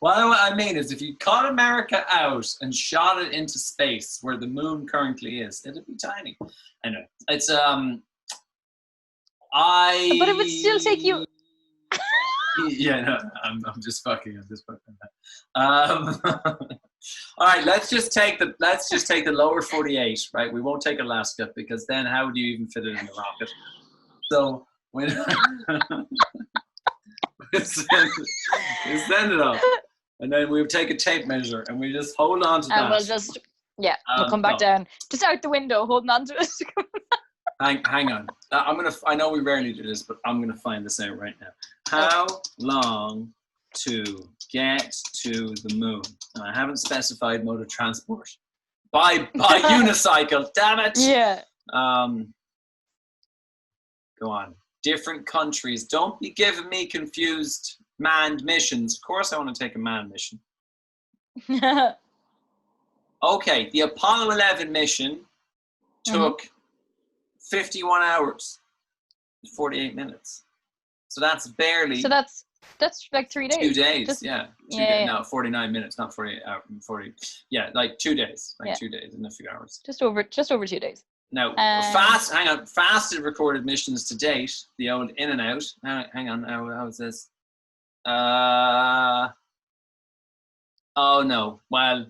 Well, what I mean is, if you cut America out and shot it into space where the moon currently is, it'd be tiny. Anyway, it's But it would still take you. Yeah, no, I'm just fucking. All right, let's just take the lower 48, right? We won't take Alaska, because then how would you even fit it in the rocket? So when we send it up, and then we take a tape measure, and we just hold on to that. And we'll just we'll come back down, just out the window, holding on to it. Hang on. I know we rarely do this, but I'm gonna find this out right now. How long to get to the moon? And I haven't specified mode of transport. By unicycle. Damn it. Yeah. Go on. Different countries. Don't be giving me confused manned missions. Of course, I want to take a manned mission. Okay, the Apollo 11 mission took 51 hours, 48 minutes. So that's barely. So that's like 3 days. 2 days, Just, 2 days. yeah. No, 49 minutes, not 48 hours. 40. Yeah, like 2 days, 2 days and a few hours. Just over 2 days. Now, fasted recorded missions to date, the old in and out. Hang on, how is this? Oh no, well,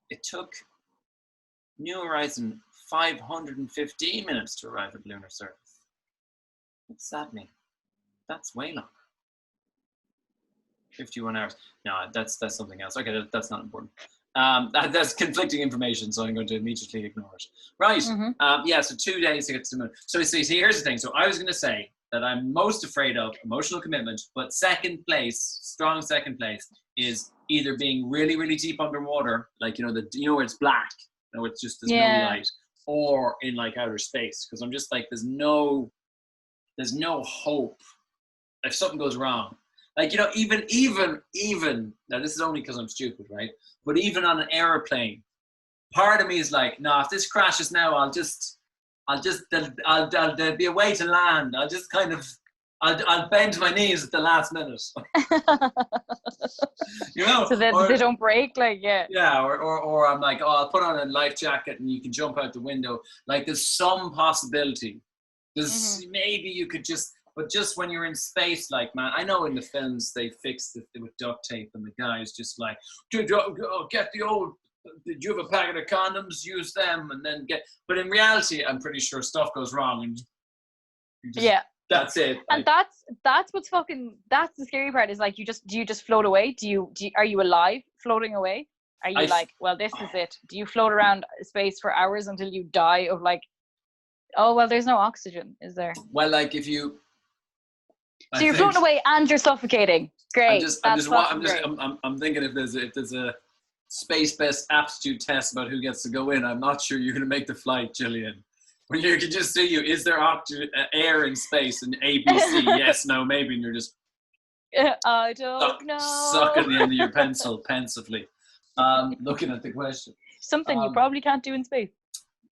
it took New Horizon 515 minutes to arrive at lunar surface. What's that mean? That's way longer. 51 hours. No, that's something else. Okay, that's not important. That's conflicting information, so I'm going to immediately ignore it. Right. So 2 days to get to the moon. So here's the thing. So I was going to say that I'm most afraid of emotional commitment, but strong second place, is either being really, really deep underwater, like, where it's black, it's just there's no light, or in like outer space, because I'm just like, there's no hope if something goes wrong. Like, even now, this is only because I'm stupid, right? But even on an airplane, part of me is like, no, if this crashes now, there'll be a way to land. I'll bend my knees at the last minute. So that they don't break, Yeah, or I'm like, I'll put on a life jacket and you can jump out the window. Like, there's some possibility. There's maybe you could but just when you're in space, like, man, I know in the films they fixed it with duct tape, and the guy's just like, get the old, did you have a packet of condoms? Use them, and then but in reality, I'm pretty sure stuff goes wrong, and that's it. And that's what's that's the scary part, is like, do you just float away? Are you alive floating away? Are you well, this is it? Do you float around space for hours until you die of like, oh, well, there's no oxygen, is there? Well, like, if you. So you're floating away and you're suffocating. Great. I'm thinking if there's a space-based aptitude test about who gets to go in, I'm not sure you're going to make the flight, Gillian. When you can just see is there air in space, and ABC, yes, no, maybe, and you're just. I don't know. Sucking the end of your pencil pensively, looking at the question. Something you probably can't do in space.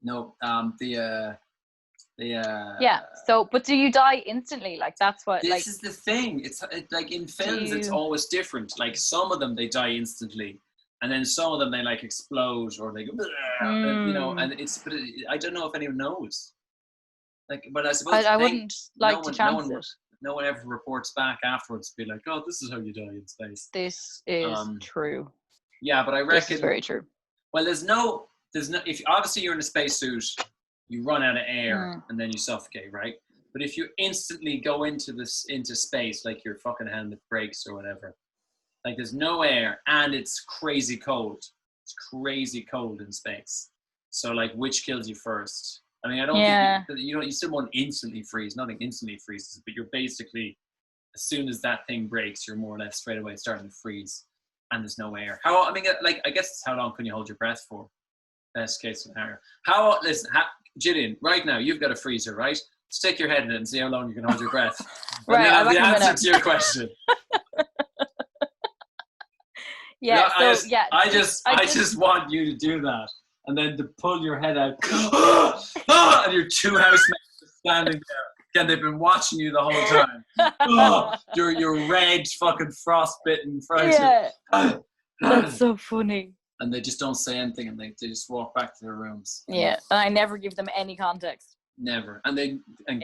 No, So, but do you die instantly? Like, that's what. This is the thing. It's like in films, it's always different. Like, some of them they die instantly, and then some of them they like explode, or they go, and it's. But I don't know if anyone knows. Like, but I suppose I wouldn't like to chance it. No one ever reports back afterwards to be like, oh, this is how you die in space. This is true. Yeah, but I reckon. This is very true. Well, there's no. there's no, if obviously you're in a spacesuit, you run out of air and then you suffocate, right? But if you instantly go into space, like your fucking helmet breaks or whatever, like there's no air and it's crazy cold. It's crazy cold in space. So like, which kills you first? I mean, I don't think you still won't instantly freeze. Nothing instantly freezes, but you're basically, as soon as that thing breaks, you're more or less straight away starting to freeze, and there's no air. I guess it's how long can you hold your breath for? Best case scenario. Gillian, right now you've got a freezer, right? Stick your head in it and see how long you can hold your breath. Right, and then have the answer to your question. Yeah. No, So I just want you to do that, and then to pull your head out, and your two housemates are standing there. Again, they've been watching you the whole time. You're red, fucking frostbitten, frozen. Yeah. That's so funny. And they just don't say anything, and they just walk back to their rooms. Yeah, and I never give them any context. Never. And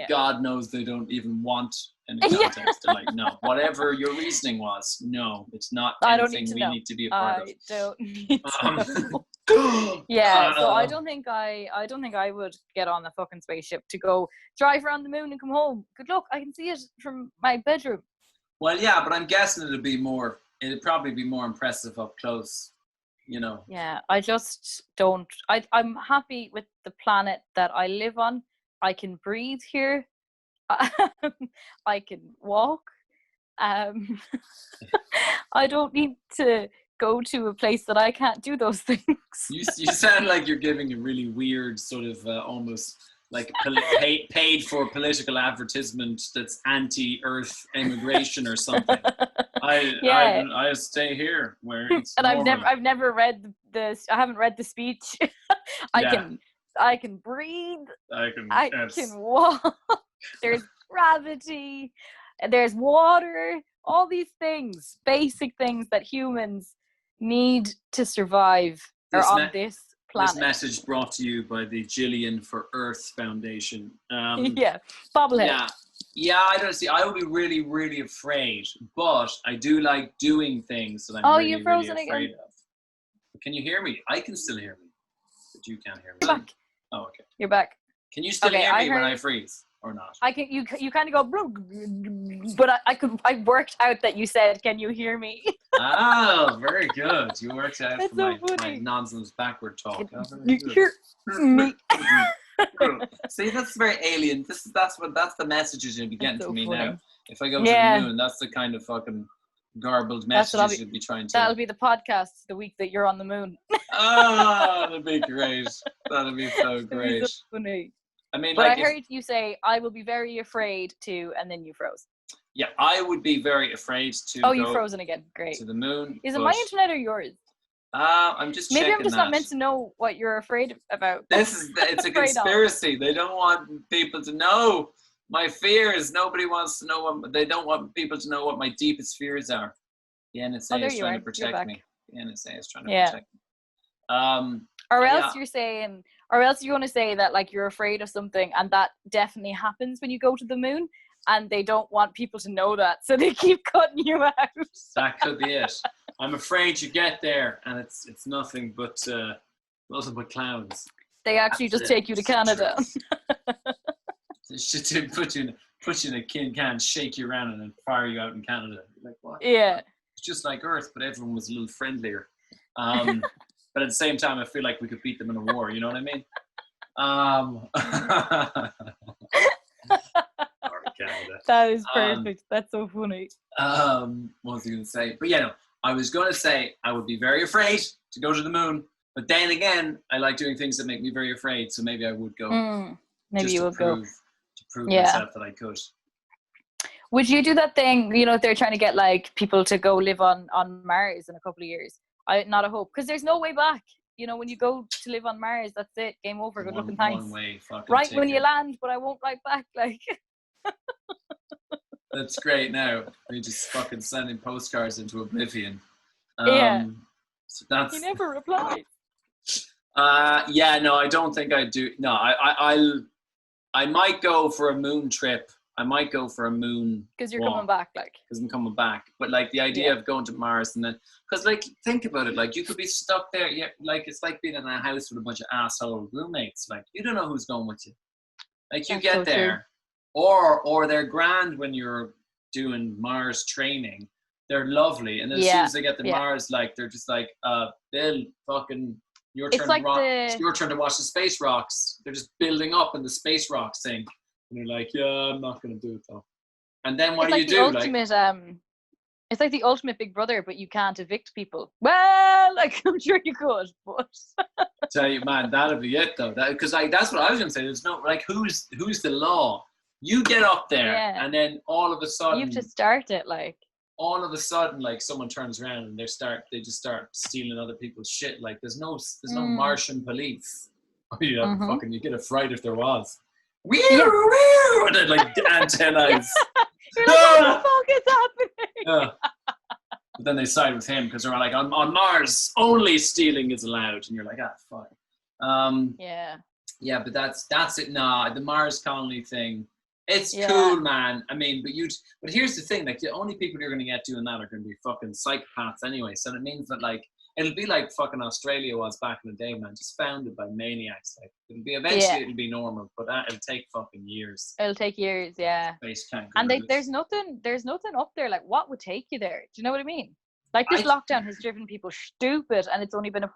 God knows they don't even want any context. They're like, no, whatever your reasoning was, no, it's not anything we need to be a part of. I don't need to know. Yeah, so I don't think I would get on the fucking spaceship to go drive around the moon and come home. Good luck. I can see it from my bedroom. Well, yeah, but I'm guessing it'd probably be more impressive up close, you know. Yeah, I just don't. I'm happy with the planet that I live on. I can breathe here. I can walk. I don't need to go to a place that I can't do those things. You sound like you're giving a really weird sort of almost like paid for political advertisement that's anti-Earth immigration or something. I stay here where it's and normal. I've never read I haven't read the speech. I can breathe. I can walk. There's gravity. There's water. All these things, basic things that humans need to survive, are on this planet. This message brought to you by the Gillian for Earth Foundation. Bobblehead. Yeah, I don't see. I would be really, really afraid, but I do like doing things that I'm really, really afraid of. Can you hear me? I can still hear me, but you can't hear me. You're back. Oh, okay. You're back. Can you still hear me when I freeze or not? I can. You kind of go, but I worked out that you said, "Can you hear me?" Oh, very good. You worked out That's for so my nonsense backward talk. You hear me? See, that's very alien. That's the messages you'll be getting from me now. If I go to the moon, that's the kind of fucking garbled messages you'll be trying to. That'll be the podcast the week that you're on the moon. Oh, that'd be great. That'd be so great. Be so funny. I mean, but I heard you say, "I will be very afraid to," and then you froze. Yeah, I would be very afraid to. Oh, you've frozen again. Great. To the moon. Is it my internet or yours? I'm just maybe checking I'm just not meant to know what you're afraid about. It's a conspiracy. They don't want people to know my fears. Nobody wants to know they don't want people to know what my deepest fears are. The NSA is trying to protect me. The NSA is trying to protect me. Or else you're saying, or else you're going to say that like you're afraid of something, and that definitely happens when you go to the moon, and they don't want people to know that, so they keep cutting you out. That could be it. I'm afraid you get there, and it's nothing but clouds. They actually just take you to Canada. They should put you in a can, shake you around, and then fire you out in Canada. You're like, what? Yeah. It's just like Earth, but everyone was a little friendlier. But at the same time, I feel like we could beat them in a war. You know what I mean? Canada. That is perfect. That's so funny. What was I going to say? But I was going to say I would be very afraid to go to the moon. But then again, I like doing things that make me very afraid. So maybe I would go. Maybe you would go. To prove myself that I could. Would you do that thing, if they're trying to get like people to go live on Mars in a couple of years? Not a hope, because there's no way back. When you go to live on Mars, that's it. Game over. Good looking, thanks. Right ticket. When you land, but I won't write back. Like. That's great. Now we just fucking sending postcards into oblivion. So that's. He never replied. No, I don't think I do. No, I might go for a moon trip I might go for a moon Because you're walk, coming back, like. because I'm coming back. But like the idea of going to Mars and then, because like think about it, like you could be stuck there. Yeah, like it's like being in a house with a bunch of asshole roommates. Like you don't know who's going with you. Like you That's get so there, or they're grand when you're doing Mars training. They're lovely, and then as soon as they get to Mars, like they're just like, Bill, fucking, your turn like to rock. It's your turn to watch the space rocks. They're just building up, and the space rocks sink. And you're like, yeah, I'm not gonna do it though. And then what do you do? Ultimate, it's like the ultimate Big Brother, but you can't evict people. Well, like I'm sure you could, but tell you, man, that'll be it though. Because like that's what I was gonna say. There's no like who's the law? You get up there, and then all of a sudden you have to start it. Like all of a sudden, like someone turns around and they just start stealing other people's shit. Like there's no Martian police. You get a fright if there was. And then like antennas. You're like, what the fuck is happening? Yeah. But then they side with him because they're like, on Mars, only stealing is allowed. And you're like, fuck. Yeah, but that's it. Nah, the Mars colony thing, it's cool, man. I mean, but here's the thing, like the only people you're going to get doing that are going to be fucking psychopaths anyway. So it means that like, it'll be like fucking Australia was back in the day, man, just founded by maniacs. Like it'll be eventually it'll be normal, but it'll take fucking years. It'll take years, yeah. Space can't and there's nothing up there. Like, what would take you there? Do you know what I mean? Like this lockdown has driven people stupid, and it's only been a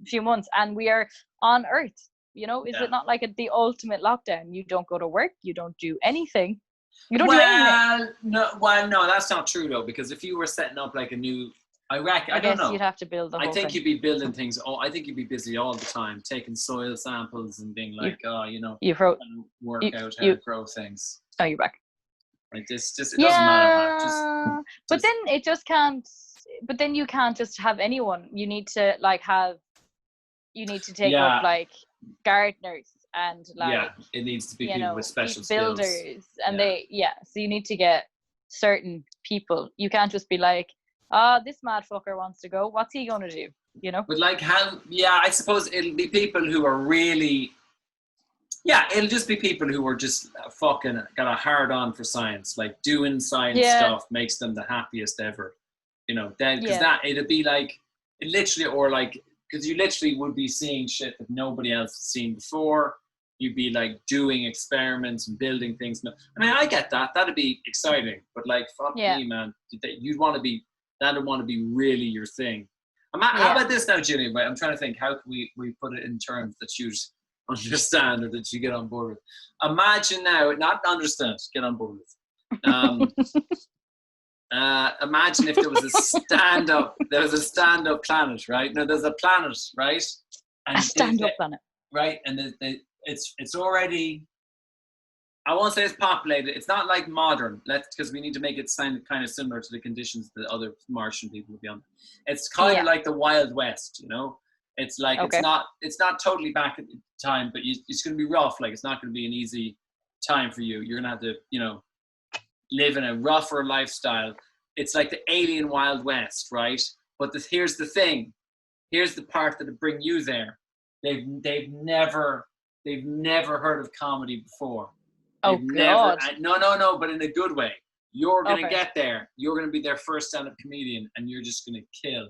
few months, and we are on Earth. You know, is it not like the ultimate lockdown? You don't go to work, you don't do anything. You don't do anything. No, that's not true though, because if you were setting up like a new. I don't know. You'd have to build the whole thing. You'd be building things. I think you'd be busy all the time, taking soil samples and being like, work out how to grow things. Oh, you're back. Like this, it doesn't matter. But then it just can't. But then you can't just have anyone. You need to You need to take up like gardeners and like. It needs to be people with special builders, skills. And so you need to get certain people. You can't just be like, this mad fucker wants to go. What's he going to do? You know? But like I suppose it'll be people who are really, it'll just be people who are just fucking got a hard on for science. Like doing science stuff makes them the happiest ever. You know, because it'd be like, it literally, or like, because you literally would be seeing shit that nobody else has seen before. You'd be like doing experiments and building things. I mean, I get that. That'd be exciting. But like, fuck me, man. You'd want to be, that'd want to be really your thing. How about this now, Ginny? I'm trying to think, how can we put it in terms that you'd understand or that you get on board with? Imagine now, not understand, get on board with. Imagine if there was a stand-up planet, right? No, there's a planet, right? And a stand-up planet. Right, and it's already, I won't say it's populated. It's not like modern, because we need to make it sound kind of similar to the conditions that other Martian people would be on. It's kind of like the Wild West, you know. It's like it's not totally back at the time, but it's going to be rough. Like it's not going to be an easy time for you. You're going to have to, live in a rougher lifestyle. It's like the alien Wild West, right? But here's the thing. Here's the part that'll bring you there. They've never heard of comedy before. God. No, but in a good way. You're going to get there. You're going to be their first stand-up comedian, and you're just going to kill.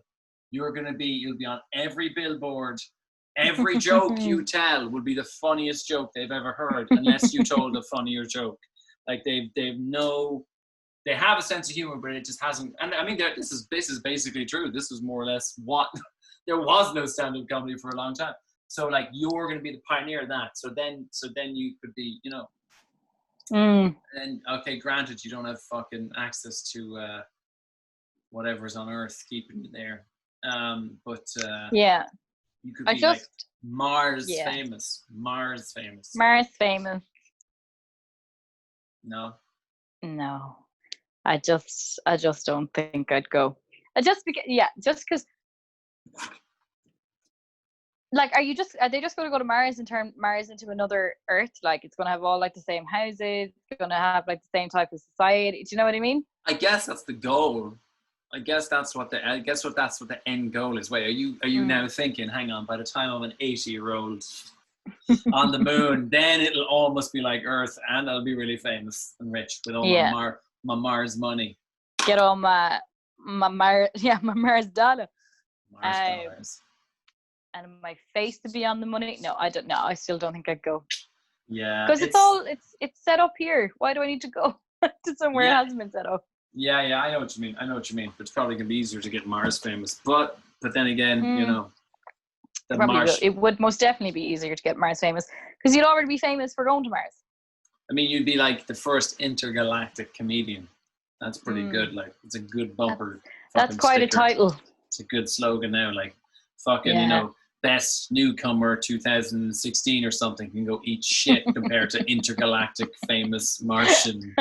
You'll be on every billboard. Every joke you tell will be the funniest joke they've ever heard, unless you told a funnier joke. Like they have a sense of humor, but it just hasn't. And I mean, this is basically true. This is more or less what there was no stand-up comedy for a long time. So like you're going to be the pioneer of that. So then you could be, And okay, granted, you don't have fucking access to whatever's on Earth keeping you there. But you could be like Mars famous. Mars famous. No. I just don't think I'd go. Just because. Like, are they just going to go to Mars and turn Mars into another Earth? Like, it's going to have all like the same houses. It's going to have like the same type of society. Do you know what I mean? I guess that's the goal. I guess that's what the end goal is. Wait, are you now thinking? Hang on, by the time I'm an 80-year-old, on the moon, then it'll almost be like Earth, and I'll be really famous and rich with all my Mars money. Get all my Mars dollar. Mars dollars. And my face to be on the money. No, I don't know. I still don't think I'd go. Yeah. Because it's set up here. Why do I need to go to somewhere it hasn't been set up? Yeah, I know what you mean. But it's probably gonna be easier to get Mars famous. But then again, you know, it would most definitely be easier to get Mars famous because you'd already be famous for going to Mars. I mean, you'd be like the first intergalactic comedian. That's pretty good. Like, it's a good bumper. That's quite sticker. A title. It's a good slogan now. Like, fucking, you know, best newcomer 2016 or something can go eat shit compared to intergalactic famous Martian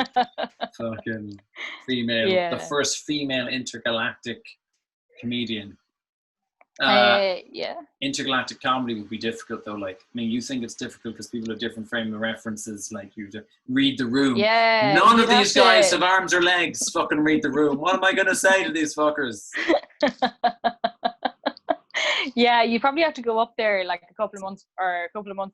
fucking female. The first female intergalactic comedian. Intergalactic comedy would be difficult though. Like, I mean, you think it's difficult because people have different frame of references. Like, you have to read the room. Yeah. None of these guys have arms or legs. Fucking read the room. What am I gonna say to these fuckers? Yeah, you probably have to go up there like a couple of months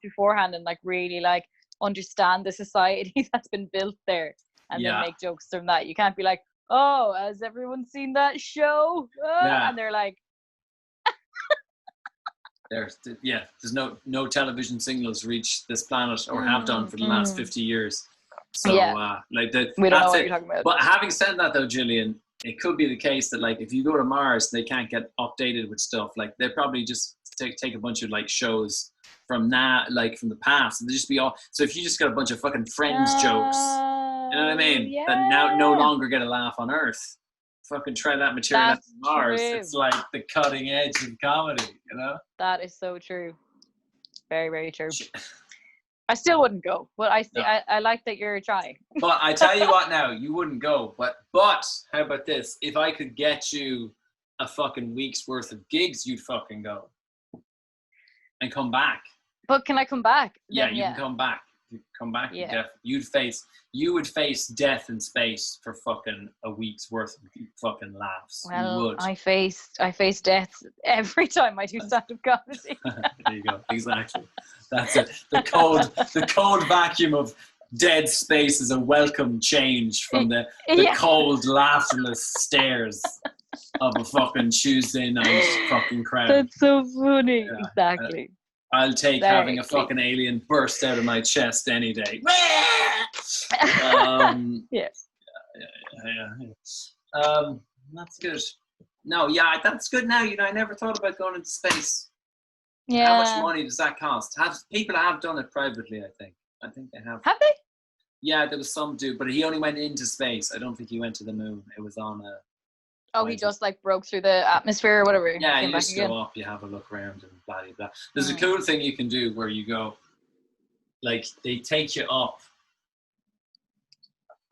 beforehand and like really like understand the society that's been built there and then make jokes from that. You can't be like, oh, has everyone seen that show? And they're like, there's no television signals reach this planet or have done for the last 50 years. So like that, we don't know that's what it. you're talking about. But having said that though, Gillian, it could be the case that like if you go to Mars, they can't get updated with stuff. Like they probably just take a bunch of like shows from like from the past, and they just be all. So if you just got a bunch of fucking Friends jokes, you know what I mean? That now no longer get a laugh on Earth. Fucking try that material on Mars. True. It's like the cutting edge of comedy, you know? That is so true. Very, very true. I still wouldn't go, but I like that you're trying. But I tell you what now, you wouldn't go. But how about this? If I could get you a fucking week's worth of gigs, you'd fucking go. And come back. But can I come back? Yeah, you can come back. You come back. Yeah. You would face death in space for fucking a week's worth of fucking laughs. Well, you would. I face death every time I do stand-up comedy. There you go. Exactly. That's it. The cold vacuum of dead space is a welcome change from the cold, laughterless stares of a fucking Tuesday night fucking crowd. That's so funny. Yeah. Exactly. I'll take having a fucking alien burst out of my chest any day. That's good. No, that's good now. You know, I never thought about going into space. Yeah. How much money does that cost? People have done it privately, I think. I think they have. Have they? Yeah, there was some dude, but he only went into space. I don't think he went to the moon. It was on a... Oh, he just like broke through the atmosphere or whatever. Yeah, you just go up, you have a look around and blah, blah, blah. There's a cool thing you can do where you go, like, they take you up.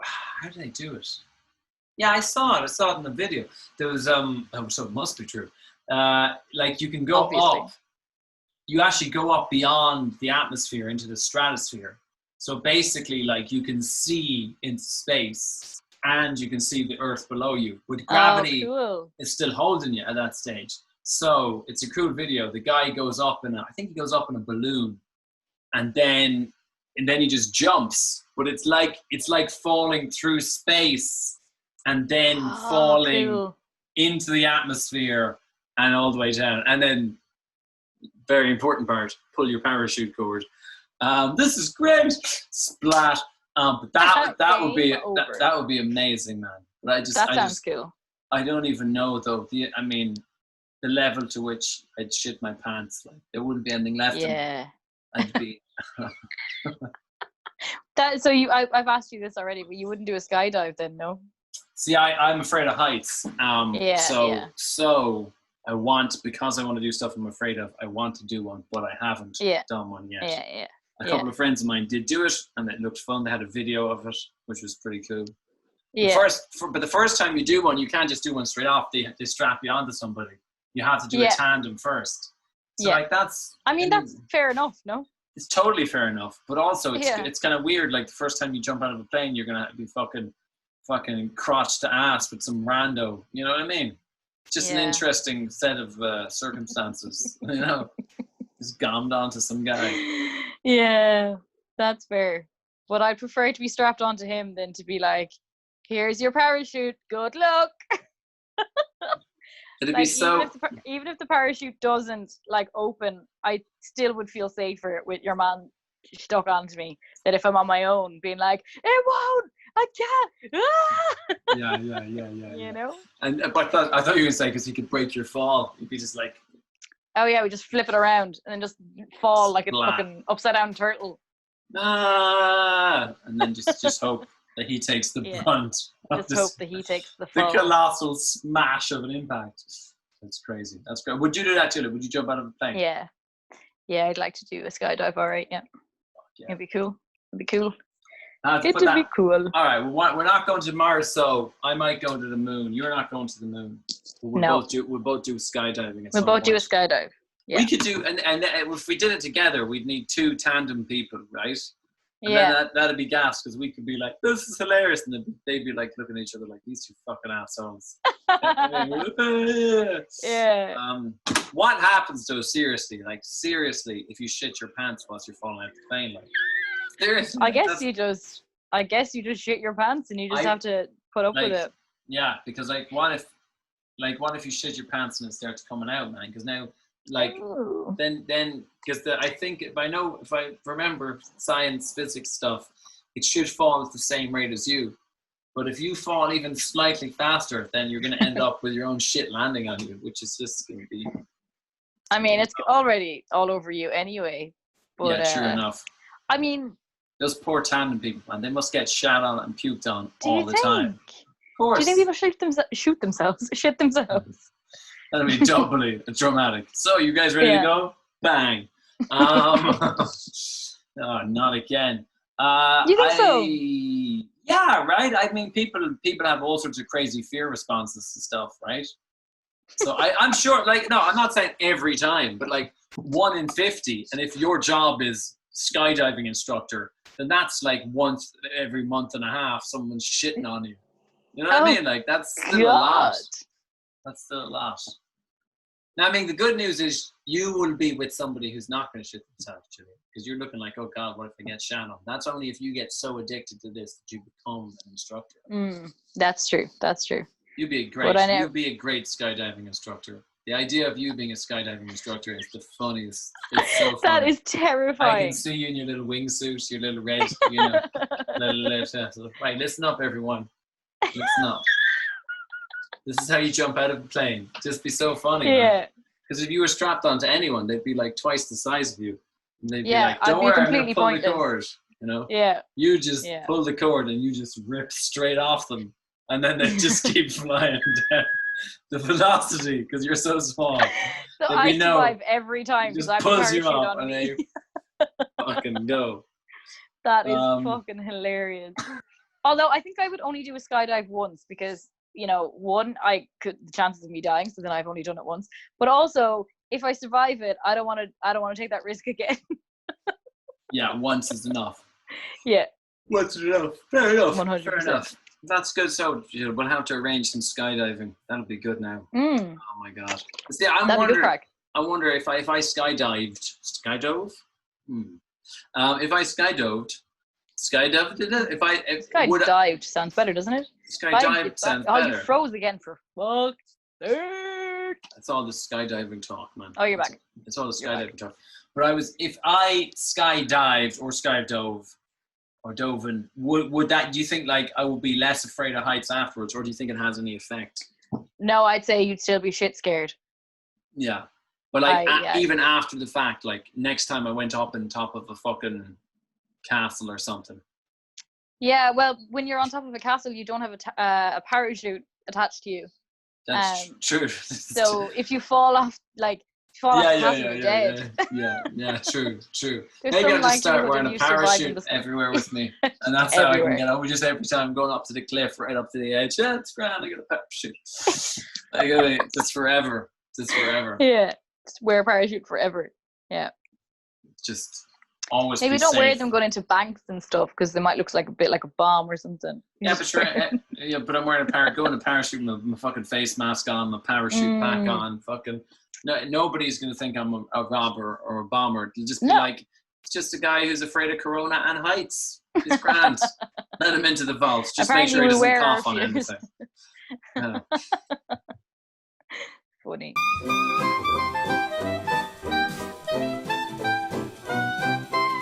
How do they do it? Yeah, I saw it in the video. There was, so it must be true. Like, you can go up. You actually go up beyond the atmosphere into the stratosphere. So basically, like, you can see into space and you can see the Earth below you. But gravity is still holding you at that stage. So it's a cool video. The guy goes up I think he goes up in a balloon, and then he just jumps. But it's like falling through space and then falling into the atmosphere and all the way down. And then, very important part, pull your parachute cord. This is great. Splat. But that would be amazing, man. But that sounds cool. I don't even know though. The level to which I'd shit my pants, like there wouldn't be anything left. Yeah. I'd be. So I've asked you this already, but you wouldn't do a skydive then, no? See, I'm afraid of heights. So I want, because I want to do stuff I'm afraid of, I want to do one, but I haven't done one yet. Yeah. A couple of friends of mine did do it, and it looked fun. They had a video of it, which was pretty cool. Yeah. But the first time you do one, you can't just do one straight off. They strap you onto somebody. You have to do a tandem first. So like that's fair enough, no? It's totally fair enough. But also it's kind of weird. Like the first time you jump out of a plane, you're gonna be fucking crotch to ass with some rando. You know what I mean? Just an interesting set of circumstances. You know. Just gommed onto some guy. Yeah, that's fair. But I'd prefer to be strapped onto him than to be like, here's your parachute, good luck. It'd be Like so. even if the parachute doesn't like open, I still would feel safer with your man stuck onto me than if I'm on my own being like, it won't, I can't. Ah! Yeah. You know? And but I thought you were gonna say because he could break your fall. You'd be just like, Oh yeah, we just flip it around and then just fall like a Splat. fucking upside down turtle. and then just hope that he takes the Yeah. brunt. Of Just this, hope that he takes the the fall. colossal smash of an impact. That's crazy. That's great. Would you do that, Julia? Would you jump out of a plane? Yeah. Yeah, I'd like to do a skydive, alright, yeah. Yeah. It'd be cool. It'd be cool. Put It'd that- be cool. All right, we're not going to Mars, so I might go to the moon. You're not going to the moon. But No. We'll both do skydiving. We'll both do a skydive. Yeah. We could do, and if we did it together, we'd need 2 tandem people, right? And Yeah. then that'd be gas because we could be like, this is hilarious. And then they'd be like looking at each other like, these 2 fucking assholes. Yeah. What happens though, seriously, if you shit your pants whilst you're falling out of the plane? Like, seriously. I guess you just shit your pants and you just have to put up with it. Yeah, because what if you shit your pants and it starts coming out, man? Because now, Ooh. then because I think if I remember science physics stuff, it should fall at the same rate as you. But if you fall even slightly faster, then you're going to end up with your own shit landing on you, which is just going to be. I mean, it's already all over you anyway. But, yeah, true enough. I mean, Those poor tandem people, man, they must get shat on and puked on do all you the think? time. Of course. Do you think people shit themselves? That'd be doubly dramatic. So, you guys ready to go? Bang. No, not again. You think so? Yeah, right. I mean, people have all sorts of crazy fear responses to stuff, right? So I'm sure. No, I'm not saying every time, but 1 in 50. And if your job is skydiving instructor, then that's once every month and a half, someone's shitting on you. You know what I mean? That's still a lot. That's still a lot. Now, I mean, the good news is you will be with somebody who's not going to shit themselves, Julie, because you're looking like, oh God, what if I get shat on? That's only if you get so addicted to this that you become an instructor. That's true. That's true. You'd be a great skydiving instructor. The idea of you being a skydiving instructor is the funniest. It's so funny. That is terrifying. I can see you in your little wingsuit, your little red, little. Right, listen up, everyone. Listen up. This is how you jump out of a plane. Just be so funny. Yeah. Because if you were strapped onto anyone, they'd be twice the size of you. And they'd be like, don't worry, I'm going to pull the cord. Yeah. You just pull the cord and you just rip straight off them. And then they just keep flying down. The velocity, because you're so small. So I survive every time because I pulls you up on and me. they fucking go. That is fucking hilarious. Although I think I would only do a skydive once because, one, the chances of me dying, so then I've only done it once. But also, if I survive it, I don't want to take that risk again. Yeah, once is enough. Yeah. Once is enough. Fair enough. 100%. Fair enough. That's good. So we'll have to arrange some skydiving. That'll be good now. Oh my God. See, I wonder if I skydove. If I skydived, skydived sounds better, doesn't it? Skydived sounds better. Oh, you froze again for fuck's sake. It's all the skydiving talk, man. Oh, you're back. It's all the skydiving talk. But if I skydived or skydove or dove, would that, do you think I would be less afraid of heights afterwards, or do you think it has any effect? No, I'd say you'd still be shit scared. Yeah. But even after the fact, next time I went up on top of a fucking castle or something. Yeah, well, when you're on top of a castle, you don't have a parachute attached to you. That's true. So if you fall off, off the castle, you're dead. Yeah, true. There's Maybe I'll just start likelihood wearing of a you surviving parachute everywhere with me. And that's how I can get over. Just every time I'm going up to the cliff, right up to the edge. Yeah, it's grand, I got a parachute. Just forever. Yeah, just wear a parachute forever. Yeah. Just always maybe don't wear them going into banks and stuff because they might look a bit like a bomb or something. Yeah, but sure. But I'm wearing going a parachute with my fucking face mask on, my parachute pack on, fucking No, nobody's going to think I'm a robber or a bomber. They'll just be No. like, it's just a guy who's afraid of corona and heights. He's grand. Let him into the vault. Just Apparently make sure he we doesn't wear our cough on fears. anything. Yeah. Funny.